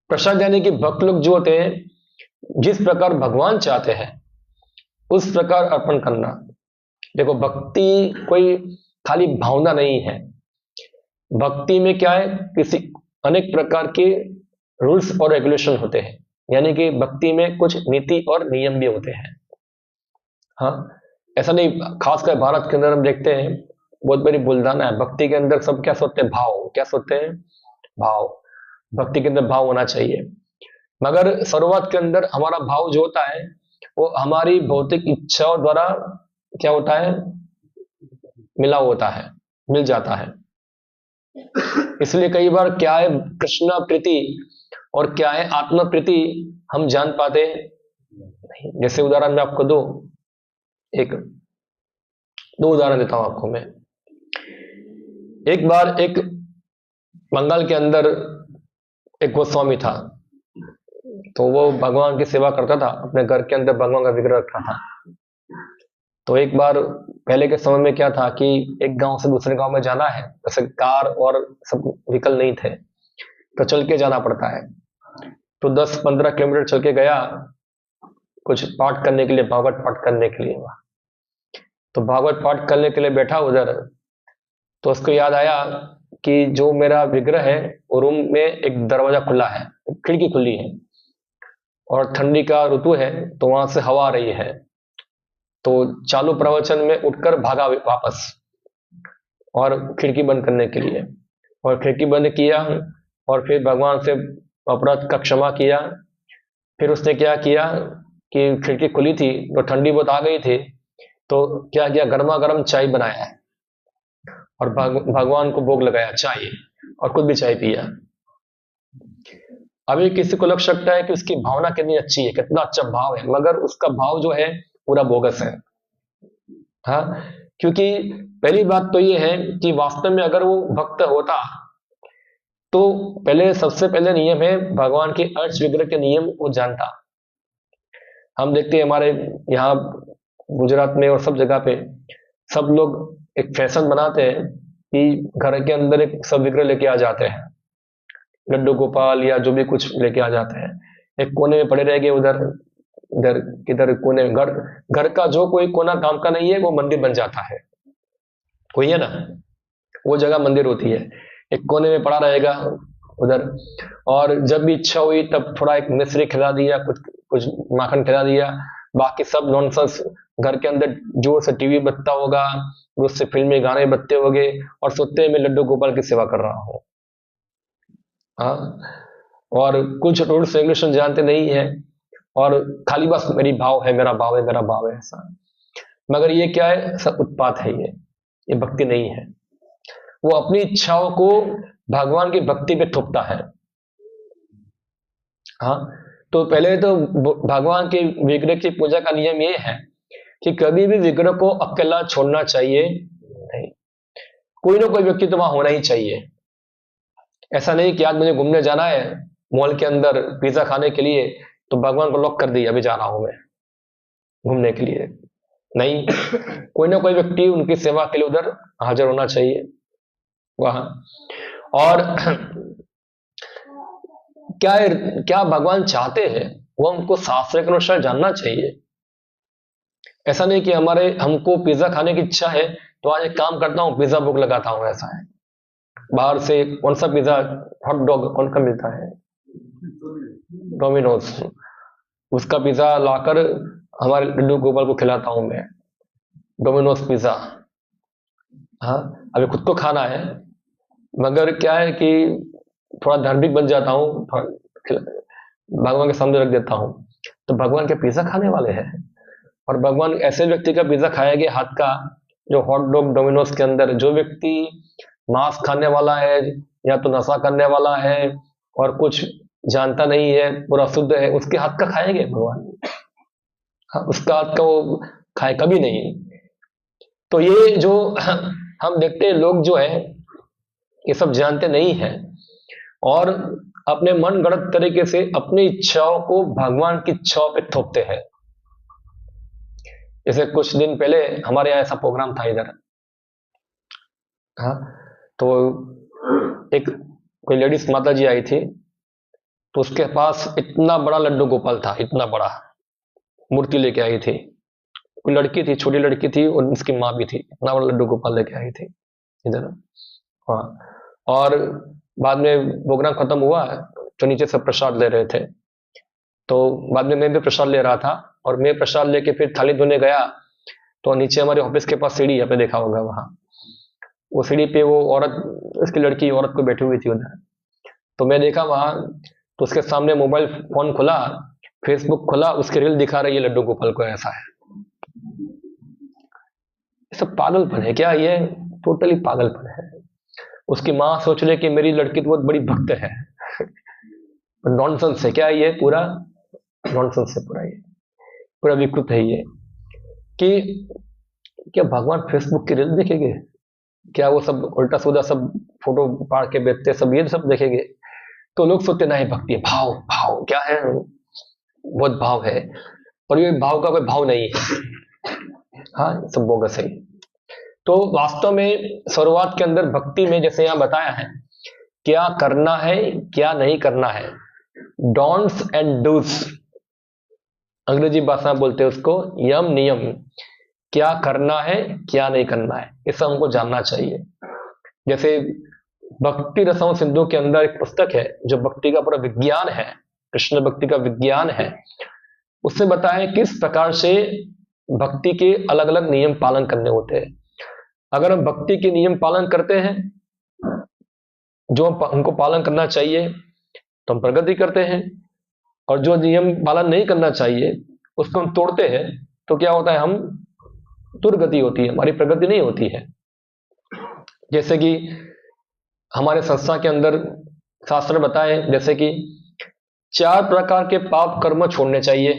Speaker 1: प्रसाद यानी कि भक्त लोग जो होते हैं, जिस प्रकार भगवान चाहते हैं उस प्रकार अर्पण करना। देखो, भक्ति कोई खाली भावना नहीं है। भक्ति में क्या है, किसी अनेक प्रकार के रूल्स और रेगुलेशन होते हैं, यानी कि भक्ति में कुछ नीति और नियम भी होते हैं। हाँ, ऐसा नहीं, खासकर भारत के अंदर हम देखते हैं बहुत बड़ी बुलदाना है। भक्ति के अंदर सब क्या सोचते हैं? भाव। क्या सोचते हैं? भाव। भक्ति के अंदर भाव होना चाहिए, मगर शुरुआत के अंदर हमारा भाव जो होता है, वो हमारी भौतिक इच्छाओं द्वारा क्या होता है, मिला होता है, मिल जाता है। इसलिए कई बार क्या है कृष्ण प्रीति और क्या है आत्म प्रीति हम जान पाते नहीं। जैसे उदाहरण मैं आपको दो उदाहरण देता हूं आपको मैं। एक बार एक बंगाल के अंदर एक गोस्वामी था, तो वो भगवान की सेवा करता था, अपने घर के अंदर भगवान का विग्रह रखा था। तो एक बार पहले के समय में क्या था कि एक गांव से दूसरे गांव में जाना है, जैसे कार और सब व्हीकल नहीं थे, तो चल के जाना पड़ता है। तो 10-15 किलोमीटर चल के गया, कुछ पाठ करने के लिए, भागवत पाठ करने के लिए। तो भागवत पाठ करने के लिए बैठा उधर, तो उसको याद आया कि जो मेरा विग्रह है, वो रूम में एक दरवाजा खुला है, खिड़की खुली है, और ठंडी का ऋतु है, तो वहां से हवा आ रही है। तो चालू प्रवचन में उठकर भागा वापस, और खिड़की बंद करने के लिए, और खिड़की बंद किया, और फिर भगवान से अपराध का क्षमा किया। फिर उसने क्या किया कि खिड़की खुली थी तो ठंडी बहुत आ गई थी, तो क्या किया, गर्मा गर्म चाय बनाया और भगवान को भोग लगाया चाय, और खुद भी चाय पिया। अभी किसी को लग सकता है कि उसकी भावना कितनी अच्छी है, कितना अच्छा भाव है, मगर उसका भाव जो है पूरा बोगस है। हाँ, क्योंकि पहली बात तो ये है कि वास्तव में अगर वो भक्त होता तो पहले सबसे पहले नियम है भगवान के अर्च विग्रह के नियम वो जानता। हम देखते हैं हमारे यहाँ गुजरात में और सब जगह पे सब लोग एक फैशन बनाते हैं कि घर के अंदर एक सब विग्रह लेके आ जाते हैं, लड्डू गोपाल या जो भी कुछ लेके आ जाते हैं, एक कोने में पड़े रह गए उधर, इधर किधर कोने में। घर घर का जो कोई कोना काम का नहीं है वो मंदिर बन जाता है, कोई है ना, वो जगह मंदिर होती है, एक कोने में पड़ा रहेगा उधर। और जब भी इच्छा हुई तब थोड़ा एक मिश्री खिला दिया, कुछ कुछ माखन खिला दिया, बाकी सब नॉनसेंस। घर के अंदर जोर से टीवी बजता होगा, उससे फिल्मी गाने बजते होंगे, और सोते में लड्डू गोपाल की सेवा कर रहा हूं। हाँ, और कुछ रूल्स रेगुलेशन जानते नहीं है, और खाली बस मेरी भाव है, मेरा भाव है, मेरा भाव है, ऐसा। मगर ये क्या है, सब उत्पात है, ये भक्ति नहीं है। वो अपनी इच्छाओं को भगवान की भक्ति पे थोपता है। हाँ, तो पहले तो भगवान के विग्रह की पूजा का नियम ये है कि कभी भी विग्रह को अकेला छोड़ना चाहिए नहीं, कोई ना कोई व्यक्ति तो वहां होना ही चाहिए। ऐसा नहीं कि आज मुझे घूमने जाना है मॉल के अंदर पिज्जा खाने के लिए, तो भगवान को लॉक कर दिया, अभी जा रहा हूं मैं घूमने के लिए। नहीं, कोई ना कोई व्यक्ति उनकी सेवा के लिए उधर हाजिर होना चाहिए वहां। और क्या क्या भगवान चाहते हैं वो हमको शास्त्र के अनुसार जानना चाहिए। ऐसा नहीं कि हमको पिज्जा खाने की इच्छा है तो आज एक काम करता हूँ पिज्जा बुक लगाता हूँ, ऐसा है। बाहर से कौन सा पिज्जा, हॉट डॉग कौन सा मिलता है, डोमिनोज, उसका पिज्जा लाकर हमारे लड्डू गोपाल को खिलाता हूं मैं, डोमिनोज पिज्जा। हाँ, अभी खुद को खाना है, मगर क्या है कि थोड़ा धार्मिक बन जाता हूँ, भगवान के सामने रख देता हूँ, तो भगवान के पिज्जा खाने वाले हैं। और भगवान ऐसे व्यक्ति का पिज्जा खाएंगे हाथ का जो हॉट डॉग डोमिनोज के अंदर, जो व्यक्ति मांस खाने वाला है या तो नशा करने वाला है और कुछ जानता नहीं है, पूरा शुद्ध है, उसके हाथ का खाएंगे भगवान। हाँ, उसका हाथ का वो खाए कभी नहीं। तो ये जो हम देखते हैं लोग जो है ये सब जानते नहीं है और अपने मन गढ़ंत तरीके से अपनी इच्छाओं को भगवान की इच्छाओं पे थोपते हैं। जैसे कुछ दिन पहले हमारे यहाँ ऐसा प्रोग्राम था इधर। हाँ, तो एक कोई लेडीज माता जी आई थी, तो उसके पास इतना बड़ा लड्डू गोपाल था, इतना बड़ा मूर्ति लेके आई थी। कोई लड़की थी, छोटी लड़की थी और उसकी माँ भी थी, इतना बड़ा लड्डू गोपाल लेके आई थी इधर। हाँ, और बाद में प्रोग्राम खत्म हुआ तो नीचे सब प्रसाद ले रहे थे, तो बाद में मैं भी प्रसाद ले रहा था और मैं प्रसाद लेके फिर थाली धोने गया, तो नीचे हमारे ऑफिस के पास सीढ़ी, आपने देखा होगा वहां, वो सीढ़ी पे वो औरत, उसकी लड़की औरत को बैठी हुई थी उधर। तो मैं देखा वहां, तो उसके सामने मोबाइल फोन खुला, फेसबुक खुला, उसके रील दिखा रही है लड्डू गोपाल को, ऐसा है। ये सब पागलपन है क्या, ये टोटली पागलपन है। उसकी माँ सोच ले कि मेरी लड़की तो बहुत बड़ी भक्त है। नॉनसेंस है क्या ये, पूरा नॉनसेंस है पूरा, ये पूरा विकृत है ये। कि क्या भगवान फेसबुक की रील देखेंगे, क्या वो सब उल्टा सीधा सब फोटो पाड़ के बेचते सब ये सब देखेंगे? तो लोग सोचते नहीं भक्ति है, भाव भाव क्या है, बहुत भाव है, और ये भाव का कोई भाव नहीं है। हाँ, सब बोगस है। तो वास्तव में शुरुआत के अंदर भक्ति में जैसे यहां बताया है क्या करना है क्या नहीं करना है, डोंट्स एंड डूज, अंग्रेजी भाषा में बोलते हैं उसको यम नियम, क्या करना है क्या नहीं करना है, ये सब हमको जानना चाहिए। जैसे भक्ति रसों सिंधु के अंदर एक पुस्तक है जो भक्ति का पूरा विज्ञान है, कृष्ण भक्ति का विज्ञान है, उससे बताया किस प्रकार से भक्ति के अलग अलग नियम पालन करने होते हैं। अगर हम भक्ति के नियम पालन करते हैं जो हमको पालन करना चाहिए तो हम प्रगति करते हैं, और जो नियम पालन नहीं करना चाहिए उसको हम तोड़ते हैं तो क्या होता है, हम दुर्गति होती है, हमारी प्रगति नहीं होती है। जैसे कि हमारे संस्था के अंदर शास्त्र बताए, जैसे कि 4 प्रकार के पाप कर्म छोड़ने चाहिए।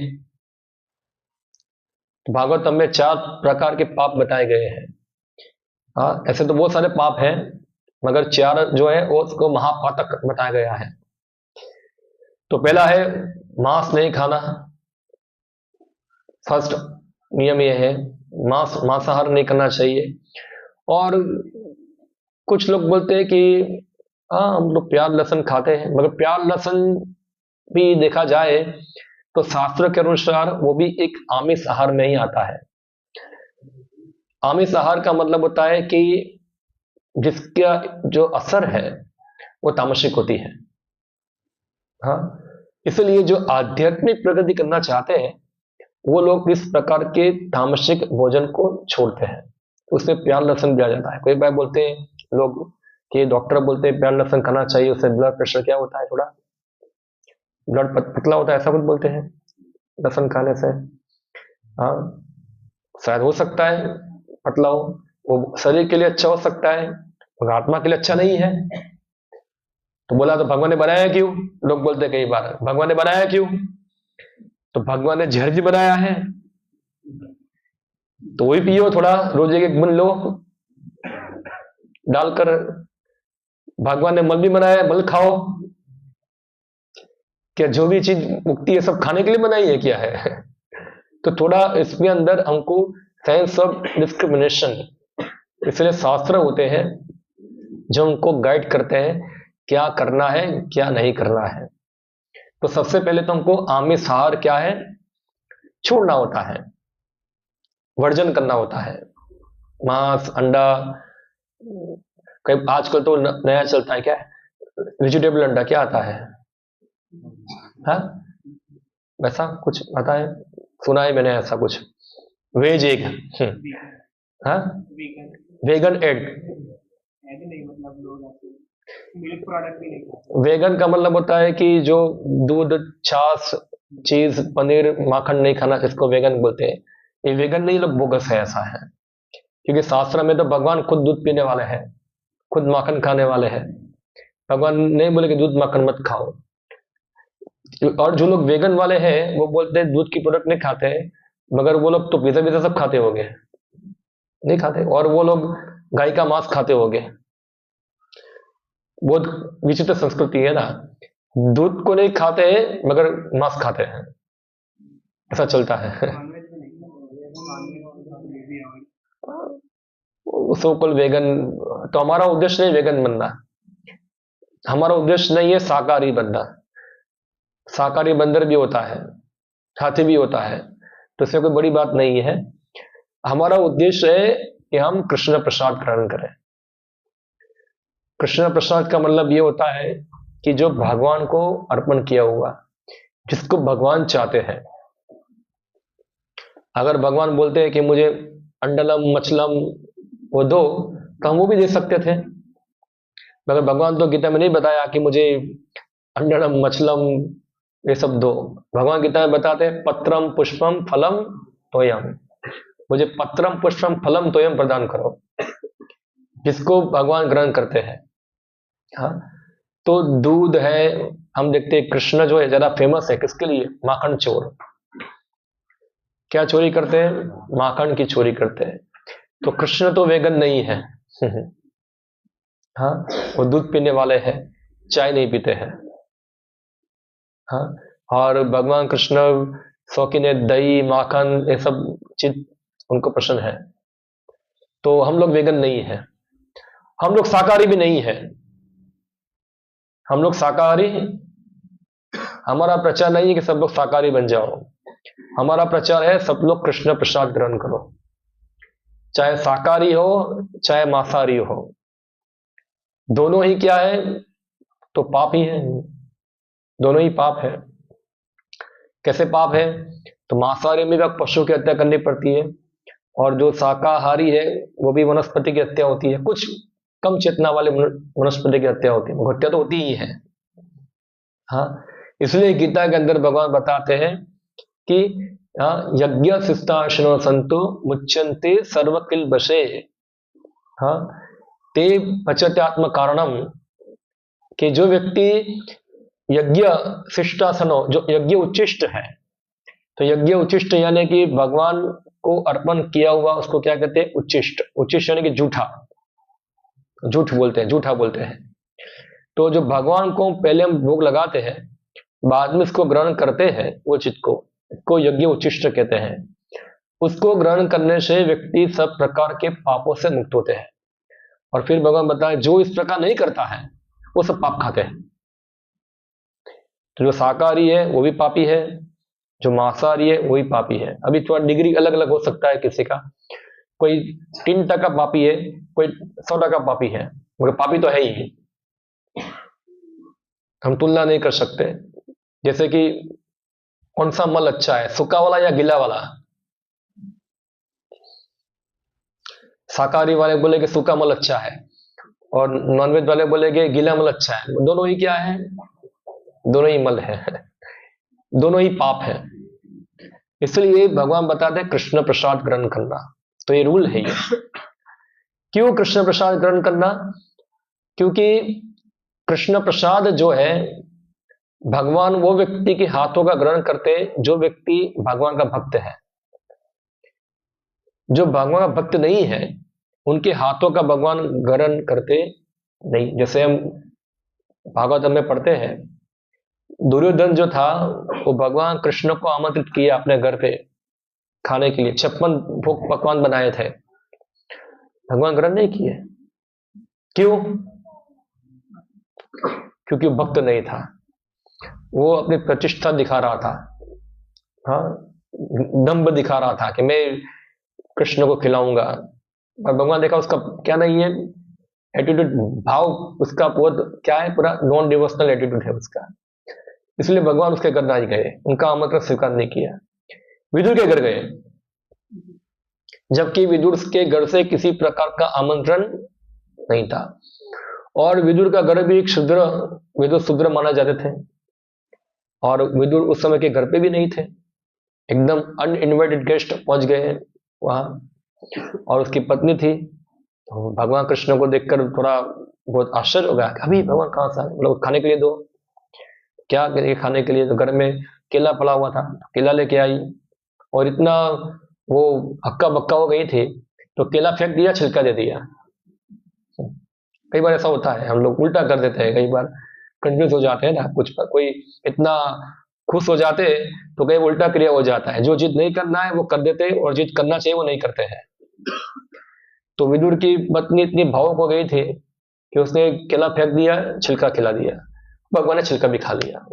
Speaker 1: भागवतम में 4 प्रकार के पाप बताए गए हैं। हाँ, ऐसे तो बहुत सारे पाप हैं, मगर 4 जो है वो उसको महापातक बताया गया है। तो पहला है मांस नहीं खाना। फर्स्ट नियम यह है, मांसाहार नहीं करना चाहिए। और कुछ लोग बोलते हैं कि हाँ हम लोग प्याज लहसुन खाते हैं, मगर प्याज लहसुन भी देखा जाए तो शास्त्र के अनुसार वो भी एक आमिष आहार में ही आता है। आमिष आहार का मतलब होता है कि जिसका जो असर है वो तामसिक होती है। हाँ, इसलिए जो आध्यात्मिक प्रगति करना चाहते हैं वो लोग इस प्रकार के तामसिक भोजन को छोड़ते हैं। उसमें प्याज लहसुन भी आ जाता है। कोई बार बोलते हैं लोग कि डॉक्टर बोलते हैं प्याज लहसुन खाना चाहिए, उससे ब्लड प्रेशर क्या होता है, थोड़ा ब्लड पतला होता है, ऐसा कुछ बोलते हैं लहसुन खाने से। हाँ, शायद हो सकता है पतला हो, वो शरीर के लिए अच्छा हो सकता है मगर आत्मा के लिए अच्छा नहीं है। तो बोला तो भगवान ने बनाया क्यों, लोग बोलते कई बार भगवान ने बनाया क्यों, तो भगवान ने जहर भी बनाया है तो वही पियो, थोड़ा रोज एक बन लो डालकर। भगवान ने मल भी बनाया है, मल खाओ। क्या जो भी चीज मुक्ति है सब खाने के लिए बनाई है क्या है? तो थोड़ा इसके अंदर हमको सेंस ऑफ डिस्क्रिमिनेशन, इसलिए शास्त्र होते हैं जो हमको गाइड करते हैं क्या करना है क्या नहीं करना है। तो सबसे पहले तो हमको आमिष आहार क्या है छोड़ना होता है, वर्जन करना होता है। मांस अंडा, कई आजकल तो नया चलता है क्या, वेजिटेबल अंडा क्या आता है, हाँ वैसा कुछ आता है, सुना है मैंने ऐसा कुछ, वेज एग, हाँ वेगन एग।
Speaker 2: नहीं मतलब लोग मिल्क प्रोडक्ट भी नहीं खाते।
Speaker 1: वेगन का मतलब होता है कि जो दूध छाछ चीज पनीर माखन नहीं खाना, इसको वेगन बोलते हैं। ये वेगन नहीं, लोग बोगस है, ऐसा है। क्योंकि शास्त्र में तो भगवान खुद दूध पीने वाले हैं, खुद माखन खाने वाले हैं। भगवान नहीं बोले कि दूध माखन मत खाओ। और जो लोग वेगन वाले हैं वो बोलते हैं दूध की प्रोडक्ट नहीं खाते हैं, मगर वो लोग तो पिज्जा पिज्जा सब खाते होंगे, नहीं खाते। और वो लोग गाय का मांस खाते होंगे। बहुत विचित्र संस्कृति है ना, दूध को नहीं खाते हैं मगर मांस खाते हैं, ऐसा चलता है।
Speaker 2: नॉनवेज में नहीं, नॉनवेज भी है।
Speaker 1: So called vegan. तो हमारा उद्देश्य नहीं वेगन बनना, हमारा उद्देश्य नहीं है शाकाहारी बनना। शाकाहारी बंदर भी होता है, हाथी भी होता है, तो इसमें कोई बड़ी बात नहीं है। हमारा उद्देश्य है कि हम कृष्ण प्रसाद ग्रहण करें। कृष्ण प्रसाद का मतलब ये होता है कि जो भगवान को अर्पण किया हुआ, जिसको भगवान चाहते हैं। अगर भगवान बोलते हैं कि मुझे अंडलम मछलम वो दो, तो हम वो भी दे सकते थे, मगर भगवान तो गीता में नहीं बताया कि मुझे अंडलम मछलम ये सब दो। भगवान गीता में बताते हैं पत्रम पुष्पम फलम तोयम, मुझे पत्रम पुष्पम फलम तोयम प्रदान करो, जिसको भगवान ग्रहण करते हैं। हाँ, तो दूध है, हम देखते हैं कृष्ण जो है ज्यादा फेमस है किसके लिए, माखन चोर। क्या चोरी करते हैं, माखन की चोरी करते हैं। तो कृष्ण तो वेगन नहीं है। हाँ, वो दूध पीने वाले हैं, चाय नहीं पीते हैं। हाँ, और भगवान कृष्ण शौकीन है दही माखन ये सब चीज उनको पसंद है। तो हम लोग वेगन नहीं है, हम लोग शाकाहारी भी नहीं है। हम लोग शाकाहारी, हमारा प्रचार नहीं है कि सब लोग शाकाहारी बन जाओ। हमारा प्रचार है सब लोग कृष्ण प्रसाद ग्रहण करो, चाहे शाकाहारी हो चाहे मांसाहारी हो, दोनों ही क्या है, तो पाप ही है, दोनों ही पाप है। कैसे पाप है, तो मांसाहारी में भी पशु की हत्या करनी पड़ती है, और जो शाकाहारी है वो भी वनस्पति की हत्या होती है। कुछ कम चेतना वाले वनस्पति की हत्या होती है, हत्या तो होती ही है। हाँ, इसलिए गीता के अंदर भगवान बताते हैं कि यज्ञ शिष्टाशनो संतो मुच्यन्ते सर्वकिल बसे, हाँ ते पचत्यात्म कारणम, कि जो व्यक्ति यज्ञ शिष्टासनो, जो यज्ञ उच्चिष्ट है, तो यज्ञ उच्चिष्ट यानी कि भगवान को अर्पण किया हुआ उसको क्या कहते हैं? उच्चिष्ट। उच्चिष्ट यानी कि जूठा, झूठ बोलते हैं, जूठा बोलते हैं। तो जो भगवान को पहले हम भोग लगाते हैं, बाद में इसको ग्रहण करते हैं, वो चीज को यज्ञ उच्चिष्ट कहते हैं। उसको ग्रहण करने से व्यक्ति सब प्रकार के पापों से मुक्त होते हैं। और फिर भगवान बताए जो इस प्रकार नहीं करता है वो सब पाप खाते हैं। तो जो शाकाहारी है वो भी पापी है, जो मांसाहारी है वो भी पापी है। अभी थोड़ा डिग्री अलग अलग हो सकता है किसी का, कोई 3% पापी है, कोई 100% पापी है, मगर पापी तो है ही। हम तुलना नहीं कर सकते। जैसे कि कौन सा मल अच्छा है, सूखा वाला या गीला वाला? शाकाहारी वाले बोलेंगे सूखा मल अच्छा है, और नॉनवेज वाले बोलेंगे गीला मल अच्छा है। दोनों ही क्या है? दोनों ही मल है, दोनों ही पाप है। इसलिए भगवान बताते हैं कृष्ण प्रसाद ग्रहण करना। तो ये रूल है ये। क्यों कृष्ण प्रसाद ग्रहण करना? क्योंकि कृष्ण प्रसाद जो है, भगवान वो व्यक्ति के हाथों का ग्रहण करते जो व्यक्ति भगवान का भक्त है। जो भगवान का भक्त नहीं है उनके हाथों का भगवान ग्रहण करते नहीं। जैसे हम भागवत में पढ़ते हैं, दुर्योधन जो था वो भगवान कृष्ण को आमंत्रित किया अपने घर पे खाने के लिए, 56 भोग पकवान बनाए थे, भगवान ग्रहण नहीं किए। क्यों? क्योंकि वो भक्त नहीं था, वो अपनी प्रतिष्ठा दिखा रहा था, हाँ, दम्भ दिखा रहा था कि मैं कृष्ण को खिलाऊंगा। और भगवान देखा उसका क्या नहीं है, एटीट्यूड, भाव उसका बहुत क्या है, पूरा नॉन डिवोशनल एटीट्यूड है उसका। इसलिए भगवान उसके घर नहीं गए, उनका आमंत्रण स्वीकार नहीं किया। विदुर के घर गए, जबकि विदुर के घर से किसी प्रकार का आमंत्रण नहीं था। और विदुर का घर भी एक शूद्र, विदुर शूद्र माना जाते थे, और विदुर उस समय के घर पे भी नहीं थे, एकदम अनइनवाइटेड गेस्ट पहुंच गए वहां। और उसकी पत्नी थी। तो भगवान कृष्ण को देखकर थोड़ा बहुत आश्चर्य हो गया, अभी भगवान कहाँ से आए, मतलब खाने के लिए दो। क्या करेंगे खाने के लिए? तो घर में केला पड़ा हुआ था, केला लेके आई, और इतना वो हक्का बक्का हो गई थी तो केला फेंक दिया, छिलका दे दिया। कई बार ऐसा होता है, हम लोग उल्टा कर देते हैं, कई बार कंफ्यूज हो जाते हैं ना कुछ पर, कोई इतना खुश हो जाते हैं तो कई उल्टा क्रिया हो जाता है, जो चीज नहीं करना है वो कर देते हैं, और चीज करना चाहिए वो नहीं करते हैं। तो विदुर की पत्नी इतनी भावुक हो गई थी कि उसने केला फेंक दिया, छिलका खिला दिया, भगवान ने छिलका भी खा लिया।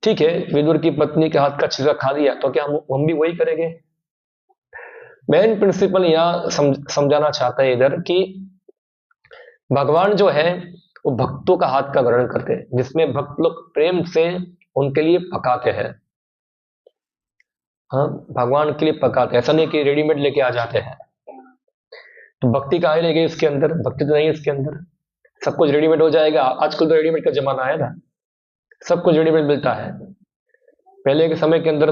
Speaker 1: ठीक है, विदुर की पत्नी के हाथ का छिलका खा लिया तो क्या हम भी वही करेंगे? मेन प्रिंसिपल यहां समझाना चाहता है इधर कि भगवान जो है वो भक्तों का हाथ का ग्रहण करते हैं, जिसमें भक्त लोग प्रेम से उनके लिए पकाते हैं। हाँ, भगवान के लिए पकाते हैं, ऐसा नहीं कि रेडीमेड लेके आ जाते हैं। तो भक्ति कहाँ रहेगी इसके अंदर? भक्ति तो नहीं है इसके अंदर, सब कुछ रेडीमेड हो जाएगा। आजकल तो रेडीमेड का जमाना है ना, सब कुछ रेडीमेड मिलता है। पहले के समय के अंदर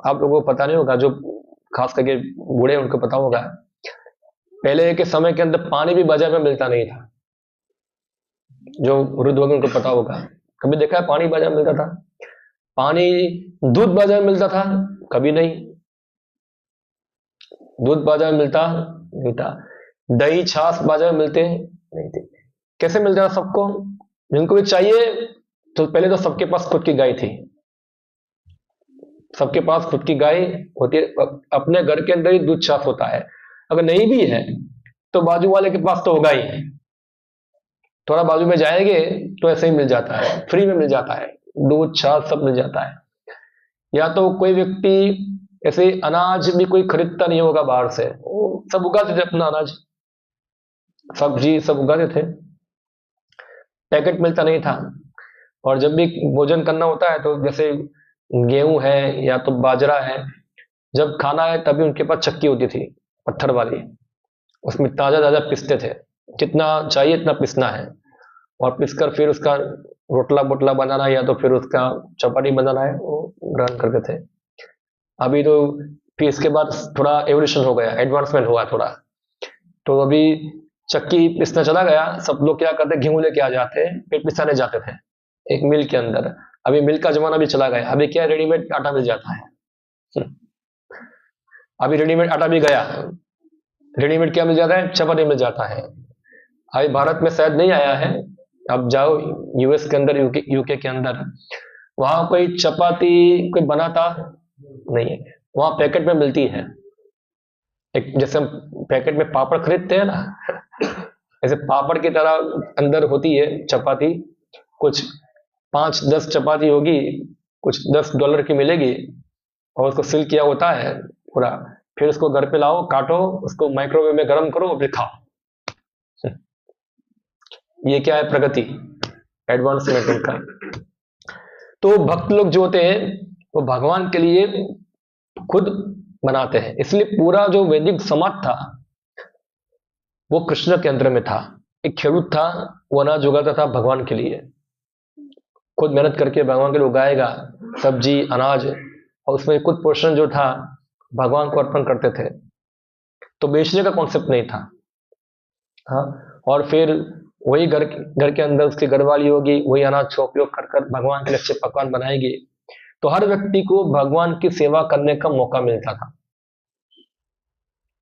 Speaker 1: आप लोगों को पता नहीं होगा, जो खास करके बूढ़े उनको पता होगा, पहले के समय के अंदर पानी भी बाजार में मिलता नहीं था। जो वृद्ध होंगे उनको पता होगा, कभी देखा है पानी बाजार मिलता था? पानी, दूध बाजार मिलता था? कभी नहीं, दूध बाजार मिलता नहीं था। दही छाछ बाजार मिलते नहीं थे। कैसे मिलता था सबको? जिनको भी चाहिए, तो पहले तो सबके पास खुद की गाय थी, सबके पास खुद की गाय होती है, अपने घर के अंदर ही दूध छाछ होता है। अगर नहीं भी है तो बाजू वाले के पास तो होगा ही, थोड़ा बाजू में जाएंगे तो ऐसे ही मिल जाता है, फ्री में मिल जाता है, दूध छाछ सब मिल जाता है। या तो कोई व्यक्ति ऐसे अनाज भी कोई खरीदता नहीं होगा बाहर से, वो सब उगाते थे अपना अनाज, सब्जी सब उगाते थे, पैकेट मिलता नहीं था। और जब भी भोजन करना होता है तो जैसे गेहूं है या तो बाजरा है, जब खाना है तभी उनके पास चक्की होती थी पत्थर वाली, उसमें ताजा ताजा पिसते थे, जितना चाहिए इतना पिसना है, और पिसकर फिर उसका रोटला बोटला बनाना या तो फिर उसका चपाती बनाना है, वो ग्रहण करते थे। अभी तो फिर इसके बाद थोड़ा एवोल्यूशन हो गया, एडवांसमेंट हुआ थोड़ा, तो अभी चक्की पिसना चला गया, सब लोग क्या करते, गेहूं लेके आ जाते, पेट पिसाने जाते थे एक मिल के अंदर। अभी मिल का जमाना भी चला गया, अभी क्या रेडीमेड आटा मिल जाता है। अभी रेडीमेड आटा भी गया, रेडीमेड क्या मिल जाता है, चपाती मिल जाता है। अभी भारत में शायद नहीं आया है, अब जाओ यूएस के अंदर, यूके के अंदर, वहां कोई चपाती कोई बनाता नहीं है, वहां पैकेट में मिलती है। एक जैसे हम पैकेट में पापड़ खरीदते हैं ना, ऐसे पापड़ की तरह अंदर होती है चपाती, कुछ 5-10 चपाती होगी, कुछ $10 की मिलेगी, और उसको सील किया होता है पूरा। फिर उसको घर पे लाओ, काटो, उसको माइक्रोवेव में गर्म करो, फिर खाओ। ये क्या है, प्रगति, एडवांसमेंट उनका। तो भक्त लोग जो होते हैं वो भगवान के लिए खुद बनाते हैं, इसलिए पूरा जो वैदिक समाज था वो कृष्ण के अंदर में था। एक खेडूत था, वो अनाज उगाता था भगवान के लिए, खुद मेहनत करके भगवान के लिए उगाएगा सब्जी अनाज, और उसमें कुछ पोर्शन जो था भगवान को अर्पण करते थे। तो बेचने का कॉन्सेप्ट नहीं था। हाँ, और फिर वही घर के अंदर उसकी घरवाली होगी, वही अनाज का उपयोग कर कर भगवान के लिए अच्छे पकवान बनाएगी। तो हर व्यक्ति को भगवान की सेवा करने का मौका मिलता था।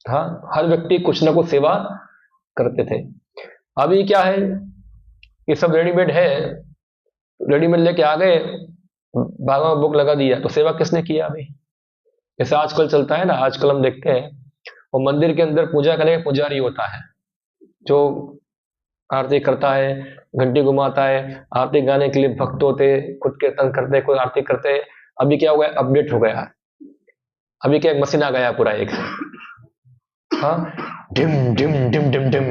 Speaker 1: हाँ, हर व्यक्ति कुछ ना कुछ सेवा करते थे। अभी क्या है, ये सब रेडीमेड है, रेडीमेड लेके आ गए, भगवान बुक लगा दिया, तो सेवा किसने किया? अभी जैसे आजकल चलता है ना, आजकल हम देखते हैं वो मंदिर के अंदर पूजा करने का पुजारी होता है, जो आरती करता है, घंटी घुमाता है, आरती गाने के लिए भक्त होते, खुद कीर्तन करते, कोई आरती करते। अभी क्या हुआ है, अपडेट हो गया, अभी क्या एक मशीन आ गया पूरा एक, हाँ, dim dim dim dim dim,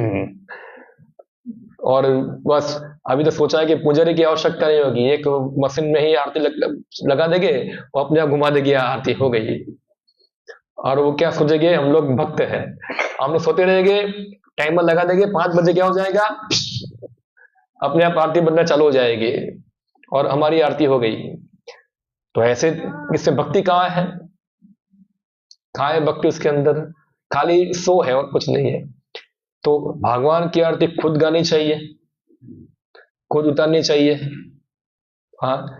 Speaker 1: और बस अभी तो सोचा है कि पुजारी की आवश्यकता नहीं होगी, एक मशीन में ही आरती लगा देंगे, वो अपने आप घुमा देगी, आरती हो गई। और वो क्या सोचेंगे, हम लोग भक्त हैं, हम लोग सोते रहेंगे, टाइमर लगा देंगे, 5 बजे क्या हो जाएगा, अपने आप आरती बनना चालू हो जाएगी और हमारी आरती हो गई। तो ऐसे इससे भक्ति कहाँ है, कहाँ है भक्ति उसके अंदर, खाली सो है और कुछ नहीं है। तो भगवान की आरती खुद गानी चाहिए, खुद उतारनी चाहिए। हाँ,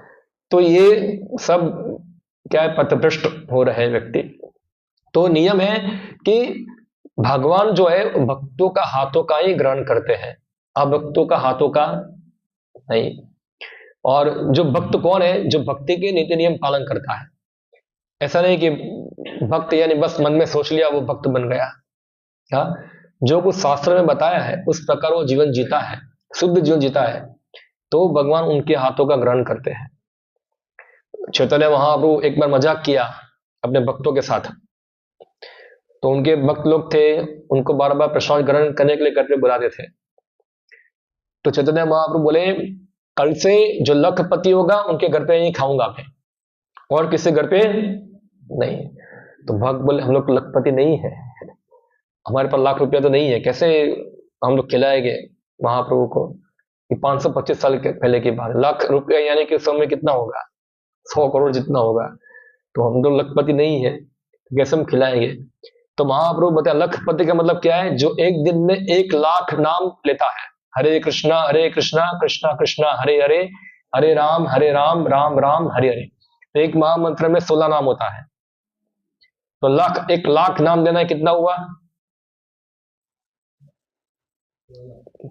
Speaker 1: तो ये सब क्या है, पथभ्रष्ट हो रहे हैं व्यक्ति। तो नियम है कि भगवान जो है भक्तों का हाथों का ही ग्रहण करते हैं, अभक्तों का हाथों का नहीं। और जो भक्त कौन है, जो भक्ति के नीति नियम पालन करता है। ऐसा नहीं कि भक्त यानी बस मन में सोच लिया वो भक्त बन गया। हाँ, जो कुछ शास्त्र में बताया है उस प्रकार वो जीवन जीता है, शुद्ध जीवन जीता है, तो भगवान उनके हाथों का ग्रहण करते हैं। चैतन्य महाप्रभु एक बार मजाक किया अपने भक्तों के साथ, तो उनके भक्त लोग थे, उनको बार बार प्रसाद ग्रहण करने के लिए घर पे बुलाते थे। तो चैतन्य महाप्रभु बोले, कल से जो लखपति होगा उनके घर पे नहीं खाऊंगा मैं, और किसी घर पे नहीं। तो भक्त बोले, हम लोग लखपति नहीं है, हमारे पास लाख रुपया तो नहीं है, कैसे हम लोग खिलाएंगे महाप्रभु को? 525 साल के पहले की बात, लाख रुपया यानी कि उस समय कितना होगा, 100 करोड़ जितना होगा। तो हम तो लखपति नहीं है, कैसे हम खिलाएंगे? तो महाप्रभु बताया, लखपति का मतलब क्या है, जो एक दिन में 1 लाख नाम लेता है, हरे कृष्णा कृष्णा कृष्णा हरे हरे, हरे राम राम राम हरे हरे। तो एक महामंत्र में 16 नाम होता है, तो 1 लाख नाम देना है, कितना हुआ,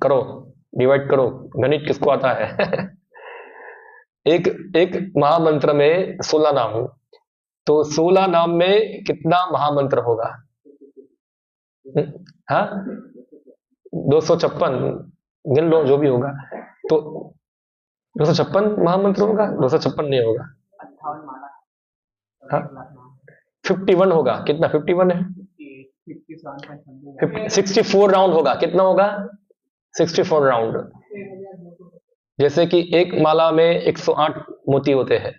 Speaker 1: करो, डिवाइड करो, गणित किसको आता है? एक महामंत्र में 16 नाम हो, तो 16 नाम में कितना महामंत्र होगा? हाँ, 256 गिन लो जो भी होगा, तो 256 महामंत्र होगा, 256 नहीं होगा,
Speaker 2: 58 माला,
Speaker 1: हाँ, 51 होगा, कितना 51 है, 64 राउंड होगा, कितना होगा, 64 राउंड। जैसे कि एक माला में 108 मोती होते हैं,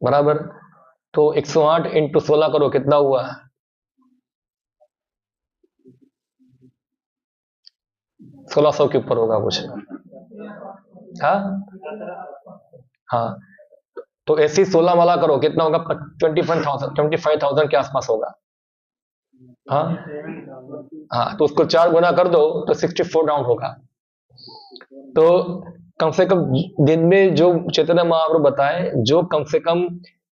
Speaker 1: बराबर, तो 108 इंटू 16 करो, कितना हुआ, 1600 के ऊपर होगा कुछ। हाँ हाँ, तो ऐसी 16 माला करो, कितना होगा, 25,000 के आसपास होगा। हाँ हाँ, तो उसको 4 गुना कर दो तो 64 राउंड होगा। तो कम से कम दिन में जो चैतन्य महाप्रभु बताए, जो कम से कम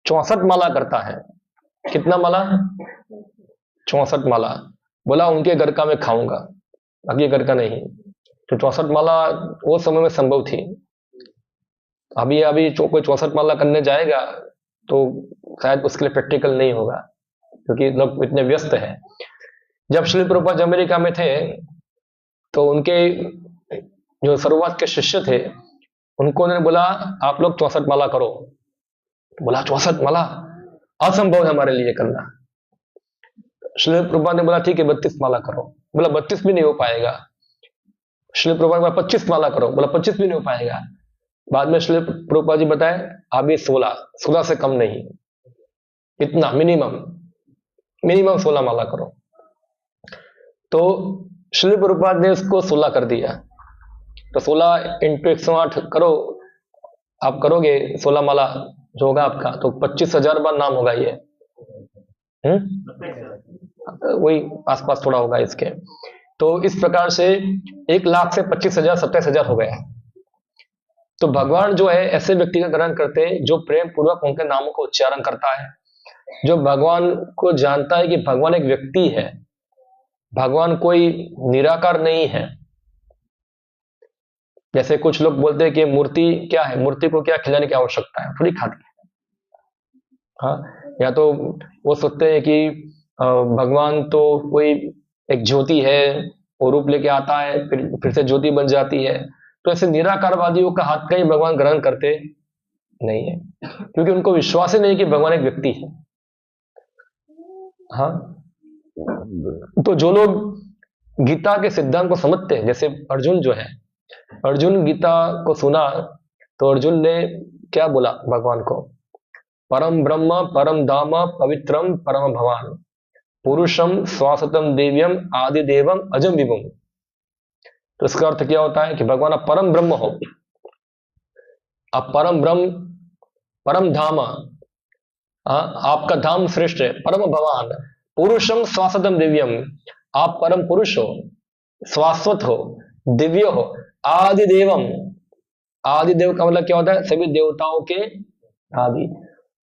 Speaker 1: 64 माला करता है, कितना माला? 64 माला। बोला उनके घर का मैं खाऊंगा, बाकी घर का नहीं। तो 64 माला वो समय में संभव थी। अभी अभी जो कोई 64 माला करने जाएगा तो शायद उसके लिए प्रैक्टिकल नहीं होगा, क्योंकि लोग इतने व्यस्त हैं। जब श्रील प्रभुपाद अमेरिका में थे तो उनके जो शुरुआत के शिष्य थे उनको उन्होंने बोला आप लोग 64 माला करो। बोला 64 माला असंभव है हमारे लिए करना। श्रील प्रभुपाद ने बोला ठीक है 32 माला करो। बोला 32 भी नहीं हो पाएगा। श्रील प्रभुपाद ने बोला 25 माला करो। बोला 25 भी नहीं हो पाएगा। बाद में श्रील प्रभुपाद जी बताए अभी 16 से कम नहीं, इतना मिनिमम 16 माला करो। तो श्रील प्रभुपाद ने उसको 16 कर दिया। तो 16 इंटू 108 करो, आप करोगे 16 माला जो होगा आपका, तो 25,000 बार नाम होगा ये। वही आसपास थोड़ा होगा इसके। तो इस प्रकार से 1 लाख से 25,000 27,000 हो गया। तो भगवान जो है ऐसे व्यक्ति का ग्रहण करते हैं जो प्रेम पूर्वक उनके नामों को उच्चारण करता है, जो भगवान को जानता है कि भगवान एक व्यक्ति है, भगवान कोई निराकार नहीं है। जैसे कुछ लोग बोलते हैं कि मूर्ति क्या है, मूर्ति को क्या खिलाने की आवश्यकता है, थोड़ी खाती है। हाँ, या तो वो सोचते हैं कि भगवान तो कोई एक ज्योति है, वो रूप लेके आता है फिर से ज्योति बन जाती है। तो ऐसे निराकारवादियों का हाथ का ही भगवान ग्रहण करते नहीं है, क्योंकि उनको विश्वास ही नहीं कि भगवान एक व्यक्ति है। हाँ, तो जो लोग गीता के सिद्धांत को समझते हैं, जैसे अर्जुन जो है, अर्जुन गीता को सुना तो अर्जुन ने क्या बोला भगवान को? परम ब्रह्म परम धाम पवित्रम परम भवान पुरुषम स्वासतम देव्यम आदि देवम अजम विभुम। तो इसका अर्थ क्या होता है कि भगवान आप परम ब्रह्म हो, आप परम ब्रह्म, परम धाम, आपका धाम श्रेष्ठ है, परम भवान, पुरुषम स्वासतम दिव्यम, आप परम पुरुष हो, शाश्वत हो, दिव्य हो, आदि देवम, आदि देव का मतलब क्या होता है? सभी देवताओं के आदि।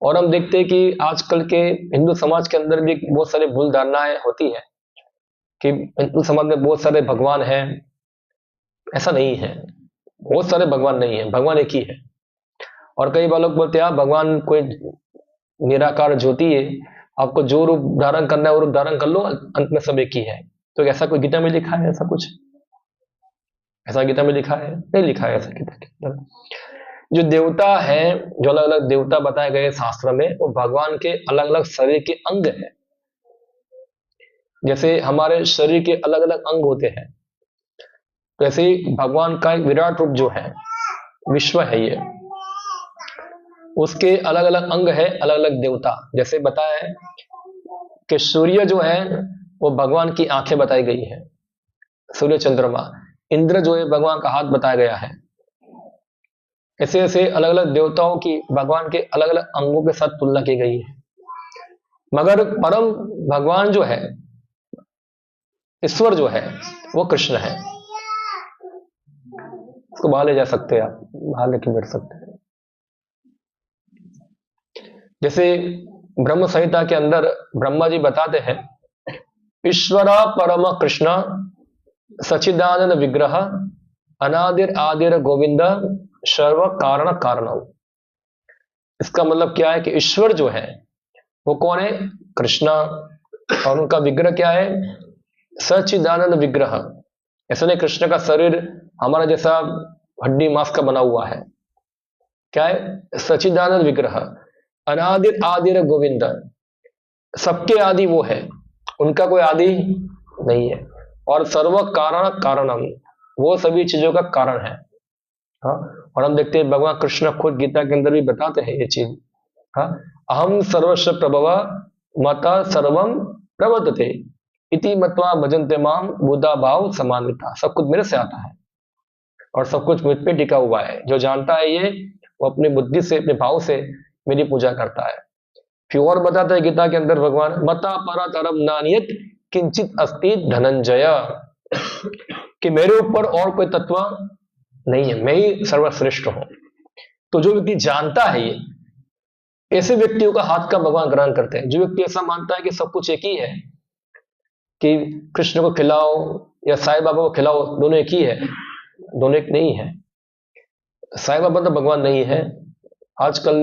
Speaker 1: और हम देखते हैं कि आजकल के हिंदू समाज के अंदर भी बहुत सारी भूल धारणाएं होती है कि हिंदू समाज में बहुत सारे भगवान हैं। ऐसा नहीं है, बहुत सारे भगवान नहीं है, भगवान एक ही है। और कई बार लोग बोलते हैं भगवान कोई निराकार ज्योति है, आपको जो रूप धारण करना है वो रूप धारण कर लो, अंत में सब एक ही है। तो ऐसा कोई गीता में लिखा है? ऐसा कुछ ऐसा गीता में लिखा है? नहीं लिखा है ऐसा गीता के अंदर। जो देवता है, जो अलग अलग देवता बताए गए शास्त्र में, वो भगवान के अलग अलग शरीर के अंग है। जैसे हमारे शरीर के अलग अलग अंग होते हैं, वैसे ही भगवान का एक विराट रूप जो है, विश्व है ये, उसके अलग अलग अंग है, अलग अलग देवता। जैसे बताया है कि सूर्य जो है वो भगवान की आंखें बताई गई है, सूर्य चंद्रमा। इंद्र जो है भगवान का हाथ बताया गया है। ऐसे ऐसे अलग अलग देवताओं की भगवान के अलग अलग अंगों के साथ तुलना की गई है। मगर परम भगवान जो है, ईश्वर जो है, वो कृष्ण है। उसको बाहर ले जा सकते हैं आप, बाहर लेके बैठ सकते हैं। जैसे ब्रह्म संहिता के अंदर ब्रह्मा जी बताते हैं, ईश्वरा परम कृष्ण सचिदानंद विग्रह अनादिर आदिर गोविंद सर्व कारण कारणव। इसका मतलब क्या है कि ईश्वर जो है वो कौन है? कृष्णा। और उनका विग्रह क्या है? सचिदानंद विग्रह। ऐसा नहीं कृष्ण का शरीर हमारा जैसा हड्डी मांस का बना हुआ है। क्या है? सचिदानंद विग्रह अनादिर आदिर गोविंद, सबके आदि वो है, उनका कोई आदि नहीं है। और सर्व कारण कारणम, वो सभी चीजों का कारण है। हाँ, और हम देखते हैं भगवान कृष्ण खुद गीता के अंदर भी बताते हैं ये चीज। हाँ, अहम सर्वस्व प्रभव मता सर्वम प्रवर्तते इति मत्वा भजन्ते माम बुद्धा भाव समान्विता। सब कुछ मेरे से आता है और सब कुछ मुझ पे टिका हुआ है। जो जानता है ये, वो अपनी बुद्धि से, अपने भाव से मेरी पूजा करता है। फिर और बताता है गीता के अंदर भगवान, मता परा तरम नानियत किंचित अस्ति धनंजय, कि मेरे ऊपर और कोई तत्व नहीं है, मैं ही सर्वश्रेष्ठ हूं। तो जो व्यक्ति जानता है ये, ऐसे व्यक्तियों का हाथ का भगवान ग्रहण करते हैं। जो व्यक्ति ऐसा मानता है कि सब कुछ एक ही है, कि कृष्ण को खिलाओ या साईं बाबा को खिलाओ, दोनों एक ही है, दोनों एक नहीं है। साईं बाबा तो भगवान नहीं है। आजकल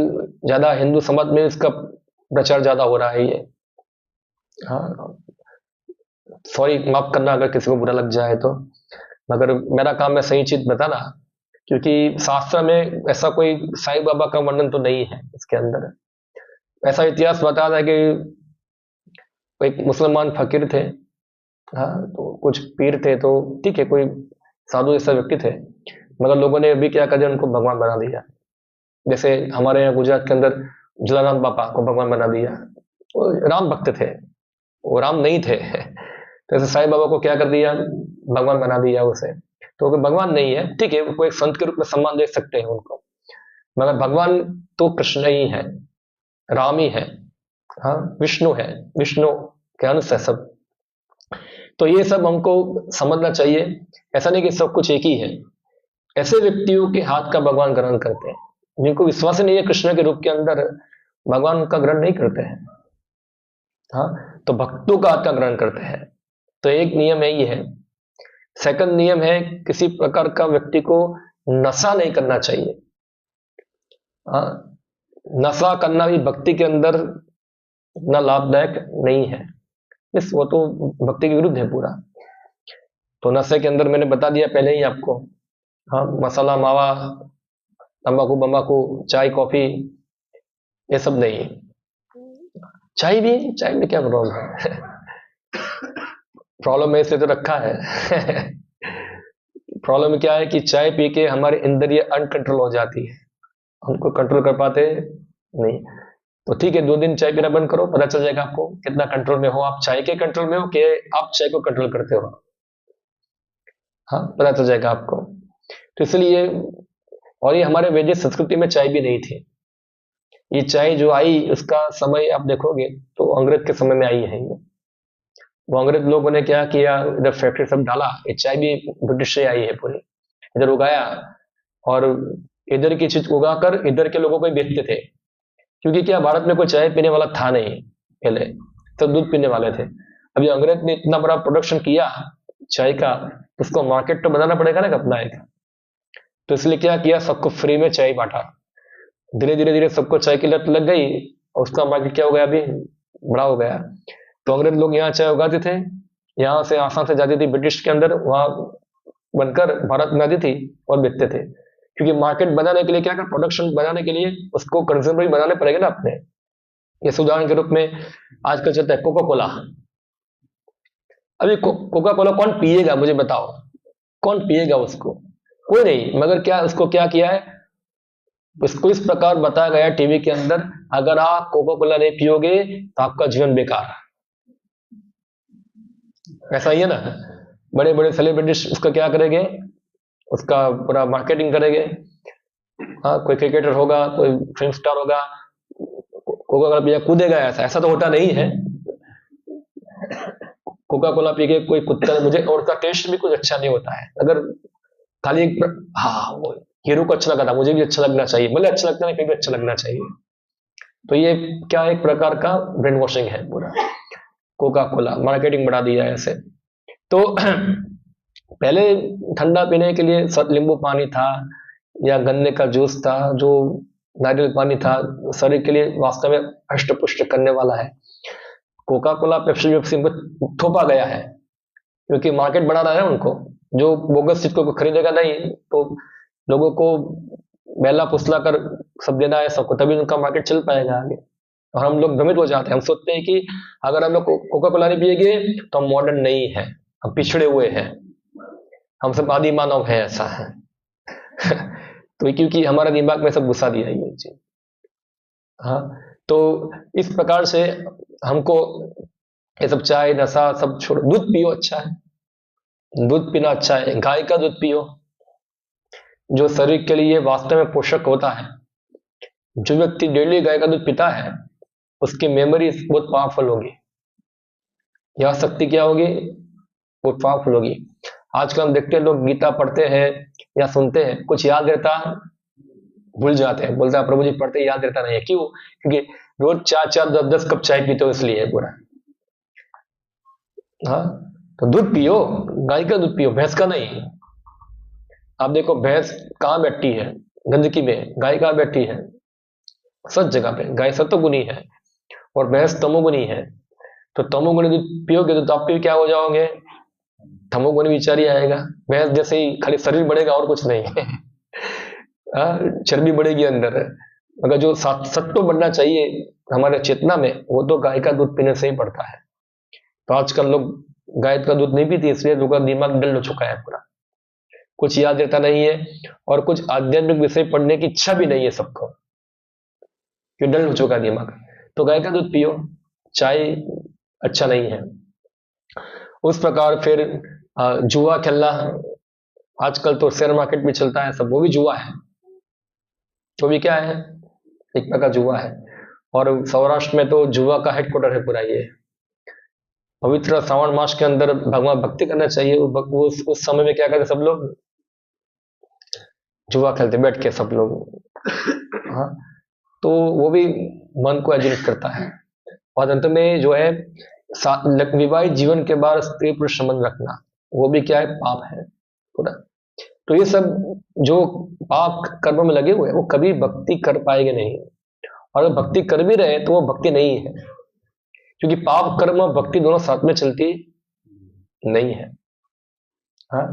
Speaker 1: ज्यादा हिंदू समाज में इसका प्रचार ज्यादा हो रहा है ये। हाँ, सॉरी, माफ करना अगर किसी को बुरा लग जाए तो, मगर मेरा काम है सही चीज बताना, क्योंकि शास्त्र में ऐसा कोई साईं बाबा का वर्णन तो नहीं है इसके अंदर। ऐसा इतिहास बताता है कि एक मुसलमान फकीर थे, हाँ, तो कुछ पीर थे, तो ठीक है, कोई साधु ऐसा व्यक्ति थे, मगर लोगों ने अभी क्या कर दिया, उनको भगवान बना दिया। जैसे हमारे यहाँ गुजरात के अंदर जलाराम बापा को भगवान बना दिया। वो राम भक्त थे, वो राम नहीं थे। तो ऐसे साईं बाबा को क्या कर दिया, भगवान बना दिया उसे। तो वो भगवान नहीं है, ठीक है, वो एक संत के रूप में सम्मान दे सकते हैं उनको, मगर भगवान तो कृष्ण ही है, राम ही है, हाँ, विष्णु है, विष्णु के अंश है सब। तो ये सब हमको समझना चाहिए। ऐसा नहीं कि सब कुछ एक ही है। ऐसे व्यक्तियों के हाथ का भगवान ग्रहण करते हैं जिनको विश्वास ही नहीं है कृष्ण के रूप के अंदर, भगवान का ग्रहण नहीं करते हैं। हाँ, तो भक्तों का हाथ का ग्रहण करते हैं। तो एक नियम है ये है। सेकंड नियम है, किसी प्रकार का व्यक्ति को नशा नहीं करना चाहिए। हाँ, नशा करना भी भक्ति के अंदर इतना लाभदायक नहीं है, इस वो तो भक्ति के विरुद्ध है पूरा। तो नशे के अंदर मैंने बता दिया पहले ही आपको, हाँ, मसाला, मावा, तंबाकू बम्बाकू, चाय, कॉफी, ये सब नहीं। चाय में क्या प्रॉब्लम है? प्रॉब्लम है इसलिए तो रखा है। प्रॉब्लम क्या है कि चाय पी के हमारे इंद्रिय अनकंट्रोल हो जाती है, हमको कंट्रोल कर पाते नहीं। तो ठीक है, 2 दिन चाय पीना बंद करो, पता चल जाएगा आपको कितना कंट्रोल में हो आप, चाय के कंट्रोल में हो कि आप चाय को कंट्रोल करते हो। हाँ, पता चल जाएगा आपको। तो इसलिए, और ये हमारे वैदिक संस्कृति में चाय भी नहीं थी। ये चाय जो आई उसका समय आप देखोगे तो अंग्रेज के समय में आई है ये। वो अंग्रेज लोगों ने क्या किया, इधर फैक्ट्री सब डाला, ये चाय भी ब्रिटिश से आई है पूरी, इधर उगाया और इधर की चीज उगाकर इधर के लोगों को ही बेचते थे। क्योंकि क्या, भारत में कोई चाय पीने वाला था नहीं पहले, सब दूध पीने वाले थे। अभी अंग्रेज ने इतना बड़ा प्रोडक्शन किया चाय का, उसको मार्केट तो बनाना पड़ेगा ना अपना एक। तो इसलिए क्या किया, सबको फ्री में चाय बांटा। धीरे धीरे धीरे सबको चाय की लत लग गई और उसका मार्केट क्या हो गया, अभी बड़ा हो गया। तो अंग्रेज लोग यहाँ चाय उगाते थे, यहाँ से आसाम से जाती थी ब्रिटिश के अंदर, वहां बनकर भारत में आती थी और बेचते थे। क्योंकि मार्केट बनाने के लिए क्या कर, प्रोडक्शन बनाने के लिए उसको कंज्यूमर भी बनाने पड़ेगा ना अपने। ये उदाहरण के रूप में आजकल चलता है कोका कोला। अभी कोका कोला कौन पिएगा, मुझे बताओ, कौन पिएगा उसको? कोई नहीं। मगर क्या, उसको क्या किया है, उसको इस प्रकार बताया गया टीवी के अंदर, अगर आप कोका कोला नहीं पियोगे तो आपका जीवन बेकार। ऐसा ही है ना, बड़े बड़े सेलिब्रिटीज उसका क्या करेंगे, उसका पूरा मार्केटिंग करेंगे। हाँ, कोई क्रिकेटर होगा, कोई फिल्म स्टार होगा, कोका कोला पिया कूदेगा, ऐसा तो होता नहीं है। कोका कोला पी के कोई कुत्ता, मुझे, और उसका टेस्ट भी कुछ अच्छा नहीं होता है। अगर खाली हाँ, वो हीरो को अच्छा लगा था, मुझे भी अच्छा लगना चाहिए, भले अच्छा लगता नहीं, फिर भी अच्छा लगना चाहिए। तो ये क्या, एक प्रकार का ब्रेन वॉशिंग है पूरा। कोका कोला मार्केटिंग बढ़ा दिया है ऐसे। तो पहले ठंडा पीने के लिए नींबू पानी था या गन्ने का जूस था, जो नारियल पानी था, शरीर के लिए वास्तव में हष्ट पुष्ट करने वाला है। कोका कोला, पेप्सी को थोपा गया है क्योंकि मार्केट बढ़ा रहा है उनको। जो बोगस चीज को खरीदेगा नहीं, तो लोगों को बेला फुसला कर सब देना है सबको, तभी उनका मार्केट चल पाएगा आगे। और हम लोग भ्रमित हो जाते हैं, हम सोचते हैं कि अगर हम लोग कोका कोला नहीं पिएंगे तो हम मॉडर्न नहीं है, हम पिछड़े हुए हैं, हम सब आदि मानव है, ऐसा है। तो क्योंकि हमारे दिमाग में सब घुसा दिया ये चीज। हाँ, तो इस प्रकार से हमको ये सब चाय नशा सब छोड़ो, दूध पियो, अच्छा है, दूध पीना अच्छा है, गाय का दूध पियो जो शरीर के लिए वास्तव में पोषक होता है। जो व्यक्ति डेली गाय का दूध पीता है उसकी मेमोरी बहुत पावरफुल होगी, यह शक्ति क्या होगी? वो पावरफुल होगी। आजकल हम देखते हैं लोग गीता पढ़ते हैं या सुनते हैं, कुछ याद रहता, भूल जाते हैं, बोलता है प्रभु जी पढ़ते याद रहता नहीं है। क्यों? क्योंकि रोज 4-4 10-10 कप चाय पीते हो, इसलिए पूरा। हाँ, तो दूध पियो, गाय का दूध पियो, भैंस का नहीं। आप देखो भैंस कहाँ बैठती है? गंदगी में। गाय कहाँ बैठती है? सच जगह पे। गाय सत्वगुणी है और भैंस तमोगुणी है। तो तमोगुणी दूध पियोगे तो आप भी क्या हो जाओगे? तमोगुणी विचारी आएगा। भैंस जैसे ही खाली शरीर बढ़ेगा और कुछ नहीं। चर्बी बढ़ेगी अंदर। मगर जो सत्व बढ़ना चाहिए हमारे चेतना में, वो तो गाय का दूध पीने से ही बढ़ता है। तो आजकल लोग गाय का दूध नहीं पीते, इसलिए लोगों का दिमाग डल हो चुका है पूरा, कुछ याद रहता नहीं है और कुछ आध्यात्मिक विषय पढ़ने की इच्छा भी नहीं है सबको, कि डल हो चुका है दिमाग। तो गाय का दूध पियो, चाय अच्छा नहीं है। उस प्रकार फिर जुआ खेलना, आजकल तो शेयर मार्केट में चलता है सब, वो भी जुआ है। वो भी क्या है? एक प्रकार जुआ है। और सौराष्ट्र में तो जुआ का हेडक्वार्टर है पूरा ये। पवित्र श्रावण मास के अंदर भगवान भक्ति करना चाहिए। वो उस समय में क्या करते सब लोग? जुआ खेलते बैठ के सब लोग। हाँ, तो वो भी मन को एजिटेट करता है। और अंत में जो है विवाहित जीवन के बाद स्त्री पुरुष संबंध रखना, वो भी क्या है? पाप है पूरा। तो ये सब जो पाप कर्म में लगे हुए हैं, वो कभी भक्ति कर पाएंगे नहीं। और अगर भक्ति कर भी रहे तो वो भक्ति नहीं है, क्योंकि पाप कर्म और भक्ति दोनों साथ में चलती नहीं है। हाँ,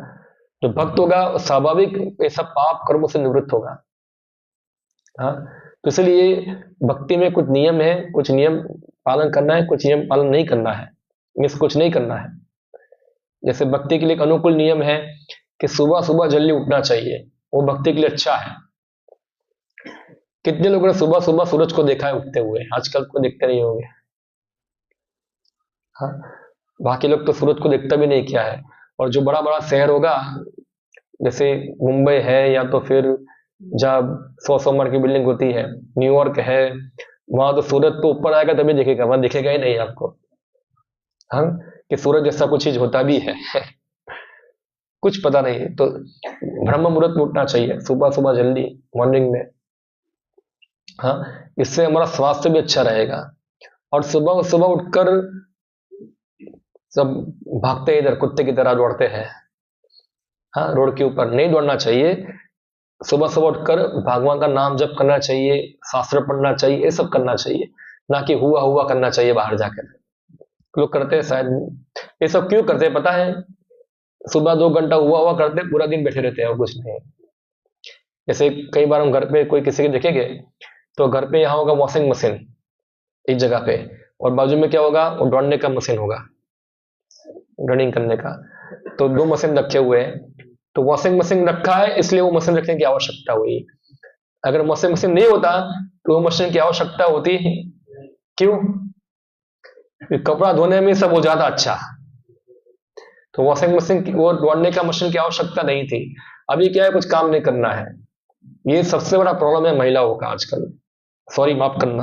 Speaker 1: जो भक्त होगा स्वाभाविक ऐसा पाप कर्मों से निवृत्त होगा। हाँ, तो इसलिए भक्ति में कुछ नियम है, कुछ नियम पालन करना है, कुछ नियम पालन नहीं करना है, मिस कुछ नहीं करना है। जैसे भक्ति के लिए एक अनुकूल नियम है कि सुबह सुबह जल्दी उठना चाहिए, वो भक्ति के लिए अच्छा है। कितने लोगों ने सुबह सुबह सूरज को देखा है उगते हुए? आजकल को देखते नहीं होंगे। हाँ, बाकी लोग तो सूरज को देखता भी नहीं क्या है। और जो बड़ा बड़ा शहर होगा, जैसे मुंबई है, या तो फिर जहाँ 100 मार की बिल्डिंग होती है, न्यूयॉर्क है, वहां तो सूरज तो ऊपर आएगा तभी दिखेगा, वहां दिखेगा ही नहीं आपको। हाँ, कि सूरज जैसा कुछ चीज होता भी है। कुछ पता नहीं है। तो ब्रह्म मुहूर्त में उठना चाहिए, सुबह सुबह जल्दी मॉर्निंग में। हाँ, इससे हमारा स्वास्थ्य भी अच्छा रहेगा। और सुबह सुबह उठकर सब भागते इधर कुत्ते की तरह दौड़ते हैं। हाँ, रोड के ऊपर नहीं दौड़ना चाहिए। सुबह सुबह उठकर भगवान का नाम जप करना चाहिए, शास्त्र पढ़ना चाहिए, ये सब करना चाहिए, ना कि हुआ हुआ करना चाहिए बाहर जाकर। लोग करते हैं शायद। ये सब क्यों करते हैं पता है? सुबह 2 घंटा हुआ हुआ करते, पूरा दिन बैठे रहते हैं और कुछ नहीं। जैसे कई बार हम घर पे कोई किसी के देखेंगे, तो घर पे यहाँ होगा वॉशिंग मशीन एक जगह पे, और बाजू में क्या होगा? वो दौड़ने का मशीन होगा, रनिंग करने का। तो 2 मशीन रखे हुए हैं। तो वॉशिंग मशीन रखा है इसलिए वो मशीन रखने की आवश्यकता हुई। अगर वॉशिंग मशीन नहीं होता तो वो मशीन की आवश्यकता होती। क्यों? कपड़ा धोने में सब हो जाता अच्छा। तो वॉशिंग मशीन की, वो दौड़ने का मशीन की आवश्यकता नहीं थी। अभी क्या है? कुछ काम नहीं करना है। ये सबसे बड़ा प्रॉब्लम है महिलाओं का आजकल। सॉरी, माफ करना,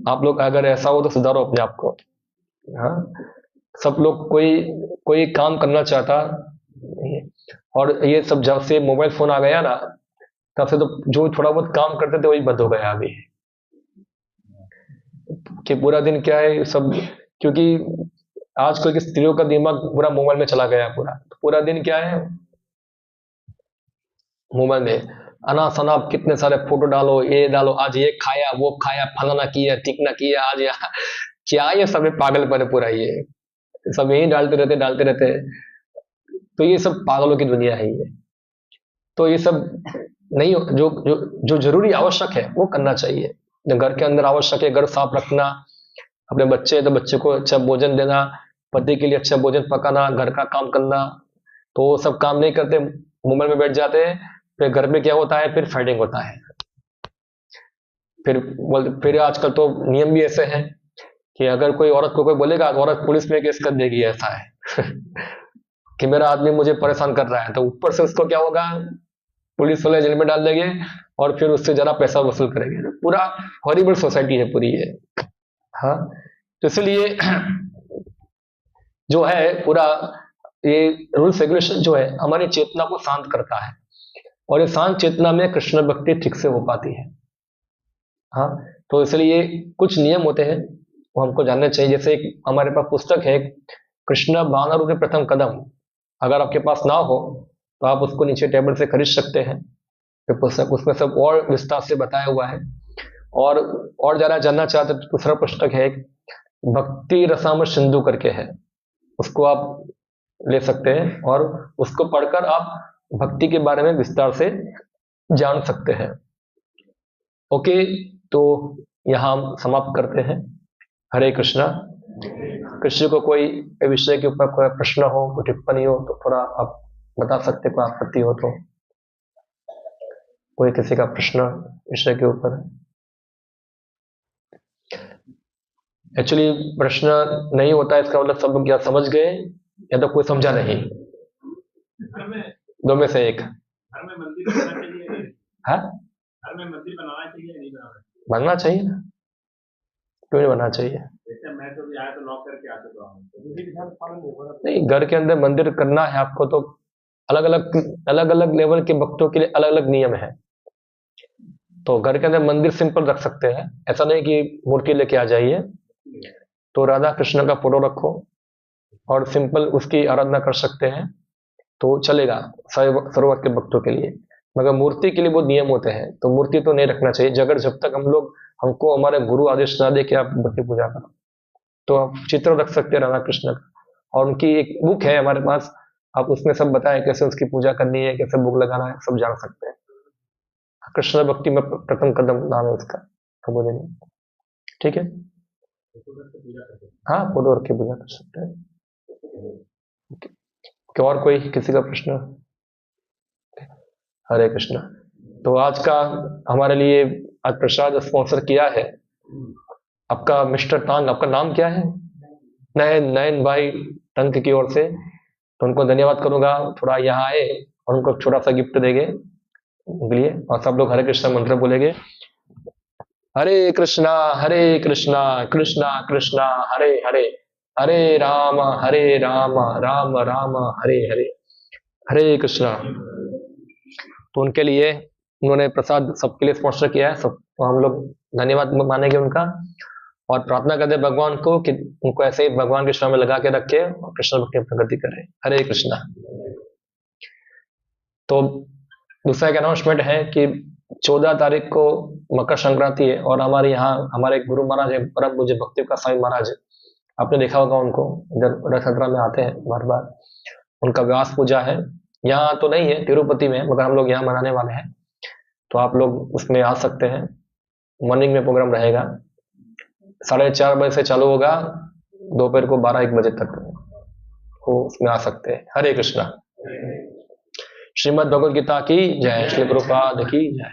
Speaker 1: आप लोग अगर ऐसा हो तो सुधारो अपने आप को। हाँ, सब लोग कोई काम करना चाहता नहीं है। और ये सब जब से मोबाइल फोन आ गया ना, तब से तो जो थोड़ा बहुत काम करते थे वही बंद हो गया अभी। कि पूरा दिन क्या है सब, क्योंकि आजकल की स्त्रियों का दिमाग पूरा मोबाइल में चला गया पूरा दिन क्या है? मोबाइल में अना शनाप कितने सारे फोटो डालो, ये डालो, आज ये खाया वो खाया, फलाना किया टिकना किया, आज यहाँ क्या, ये सब पागलपन है पूरा। ये सब यही डालते रहते। तो ये सब पागलों की दुनिया है ये। तो ये सब नहीं, जो जो जो जरूरी आवश्यक है वो करना चाहिए। जो घर के अंदर आवश्यक है, घर साफ रखना, अपने बच्चे तो बच्चे को अच्छा भोजन देना, पति के लिए अच्छा भोजन पकाना, घर का काम करना। तो वो सब काम नहीं करते, मोबाइल में बैठ जाते हैं। फिर घर में क्या होता है? फिर फाइटिंग होता है। फिर आजकल तो नियम भी ऐसे हैं कि अगर कोई औरत को कोई बोलेगा तो औरत पुलिस में केस कर देगी, ऐसा है। कि मेरा आदमी मुझे परेशान कर रहा है, तो ऊपर से उसको क्या होगा? पुलिस वाले जेल में डाल देंगे और फिर उससे जरा पैसा वसूल करेंगे। पूरा हॉरिबल सोसाइटी है पूरी ये। हाँ, तो इसलिए जो है पूरा ये रूल्स रेगुलेशन जो है हमारी चेतना को शांत करता है, और ये शांत चेतना में कृष्ण भक्ति ठीक से हो पाती है। हाँ, तो इसलिए कुछ नियम होते हैं वो हमको जानने चाहिए। जैसे एक हमारे पास पुस्तक है, कृष्ण बानर के प्रथम कदम, अगर आपके पास ना हो तो आप उसको नीचे टेबल से खरीद सकते हैं। फिर पुस्तक उसमें सब और विस्तार से बताया हुआ है। और ज्यादा जानना चाहते तो दूसरा पुस्तक है, एक भक्ति रसामृत सिंधु करके है, उसको आप ले सकते हैं और उसको पढ़कर आप भक्ति के बारे में विस्तार से जान सकते हैं। ओके, तो यहाँ हम समाप्त करते हैं। हरे कृष्णा। किसी को कोई विषय के ऊपर कोई प्रश्न हो, कोई टिप्पणी हो तो थोड़ा आप बता सकते, कोई आपत्ति हो तो। कोई किसी का प्रश्न विषय के ऊपर? एक्चुअली प्रश्न नहीं होता है इसका मतलब सब लोग क्या समझ गए या तो कोई समझा नहीं, दो में से एक।
Speaker 2: घर में मंदिर बनाना चाहिए?
Speaker 1: हाँ,
Speaker 2: घर में मंदिर बनाना चाहिए या नहीं बनाना चाहिए?
Speaker 1: बनना चाहिए ना, क्यों नहीं बनना चाहिए?
Speaker 2: जैसे मैं तो भी आया तो लॉक करके आते तो
Speaker 1: नहीं, घर के अंदर मंदिर करना है आपको तो अलग अलग लेवल के भक्तों के लिए अलग अलग नियम है। तो घर के अंदर मंदिर सिंपल रख सकते हैं, ऐसा नहीं कि मूर्ति लेके आ जाइए। तो राधा कृष्ण का फोटो रखो और सिंपल उसकी आराधना कर सकते हैं तो चलेगा सर्वत के भक्तों के लिए। मगर मूर्ति के लिए बहुत नियम होते हैं, तो मूर्ति तो नहीं रखना चाहिए। जब तक हमको हमारे गुरु आदेश ना दे कि आप मूर्ति पूजा करो, तो आप चित्र रख सकते हैं राधा कृष्ण का। और उनकी एक बुक है हमारे पास, आप उसमें सब बताएं कैसे उसकी पूजा करनी है, कैसे भोग लगाना है, सब जान सकते हैं। कृष्ण भक्ति में प्रथम कदम नाम है उसका, कबूल। ठीक है, हाँ, फोटो रख के पूजा कर सकते हैं। क्या और कोई किसी का प्रश्न? हरे कृष्णा। तो आज का हमारे लिए आज प्रसाद स्पॉन्सर किया है आपका मिस्टर टांग। आपका नाम क्या है? नयन भाई टंक की ओर से, तो उनको धन्यवाद करूंगा। थोड़ा यहाँ आए और उनको छोटा सा गिफ्ट देंगे उनके लिए, और सब लोग हरे कृष्णा मंत्र बोलेंगे। हरे कृष्णा कृष्णा कृष्णा हरे हरे, हरे राम राम राम हरे हरे, हरे कृष्णा। तो उनके लिए उन्होंने प्रसाद सबके लिए स्पॉन्सर किया है सब, तो हम लोग धन्यवाद मानेंगे उनका और प्रार्थना करते हैं भगवान को कि उनको ऐसे ही भगवान के श्रम में लगा के रखे और कृष्ण भक्ति में प्रगति करे। हरे कृष्णा। तो दूसरा एक अनाउंसमेंट है कि 14 तारीख को मकर संक्रांति है और हमारे यहाँ हमारे गुरु महाराज है परम पूज्य भक्ति का स्वामी महाराज, आपने देखा होगा उनको, इधर रथ यात्रा में आते हैं बार बार। उनका व्यास पूजा है, यहाँ तो नहीं है, तिरुपति में, मगर हम लोग यहाँ मनाने वाले हैं। तो आप लोग उसमें आ सकते हैं। मॉर्निंग में प्रोग्राम रहेगा, 4:30 बजे से चालू होगा, दोपहर को 12-1 बजे तक वो उसमें आ सकते हैं। हरे कृष्णा। श्रीमद् भगवद गीता की जय, श्री प्रभुपाद की जय।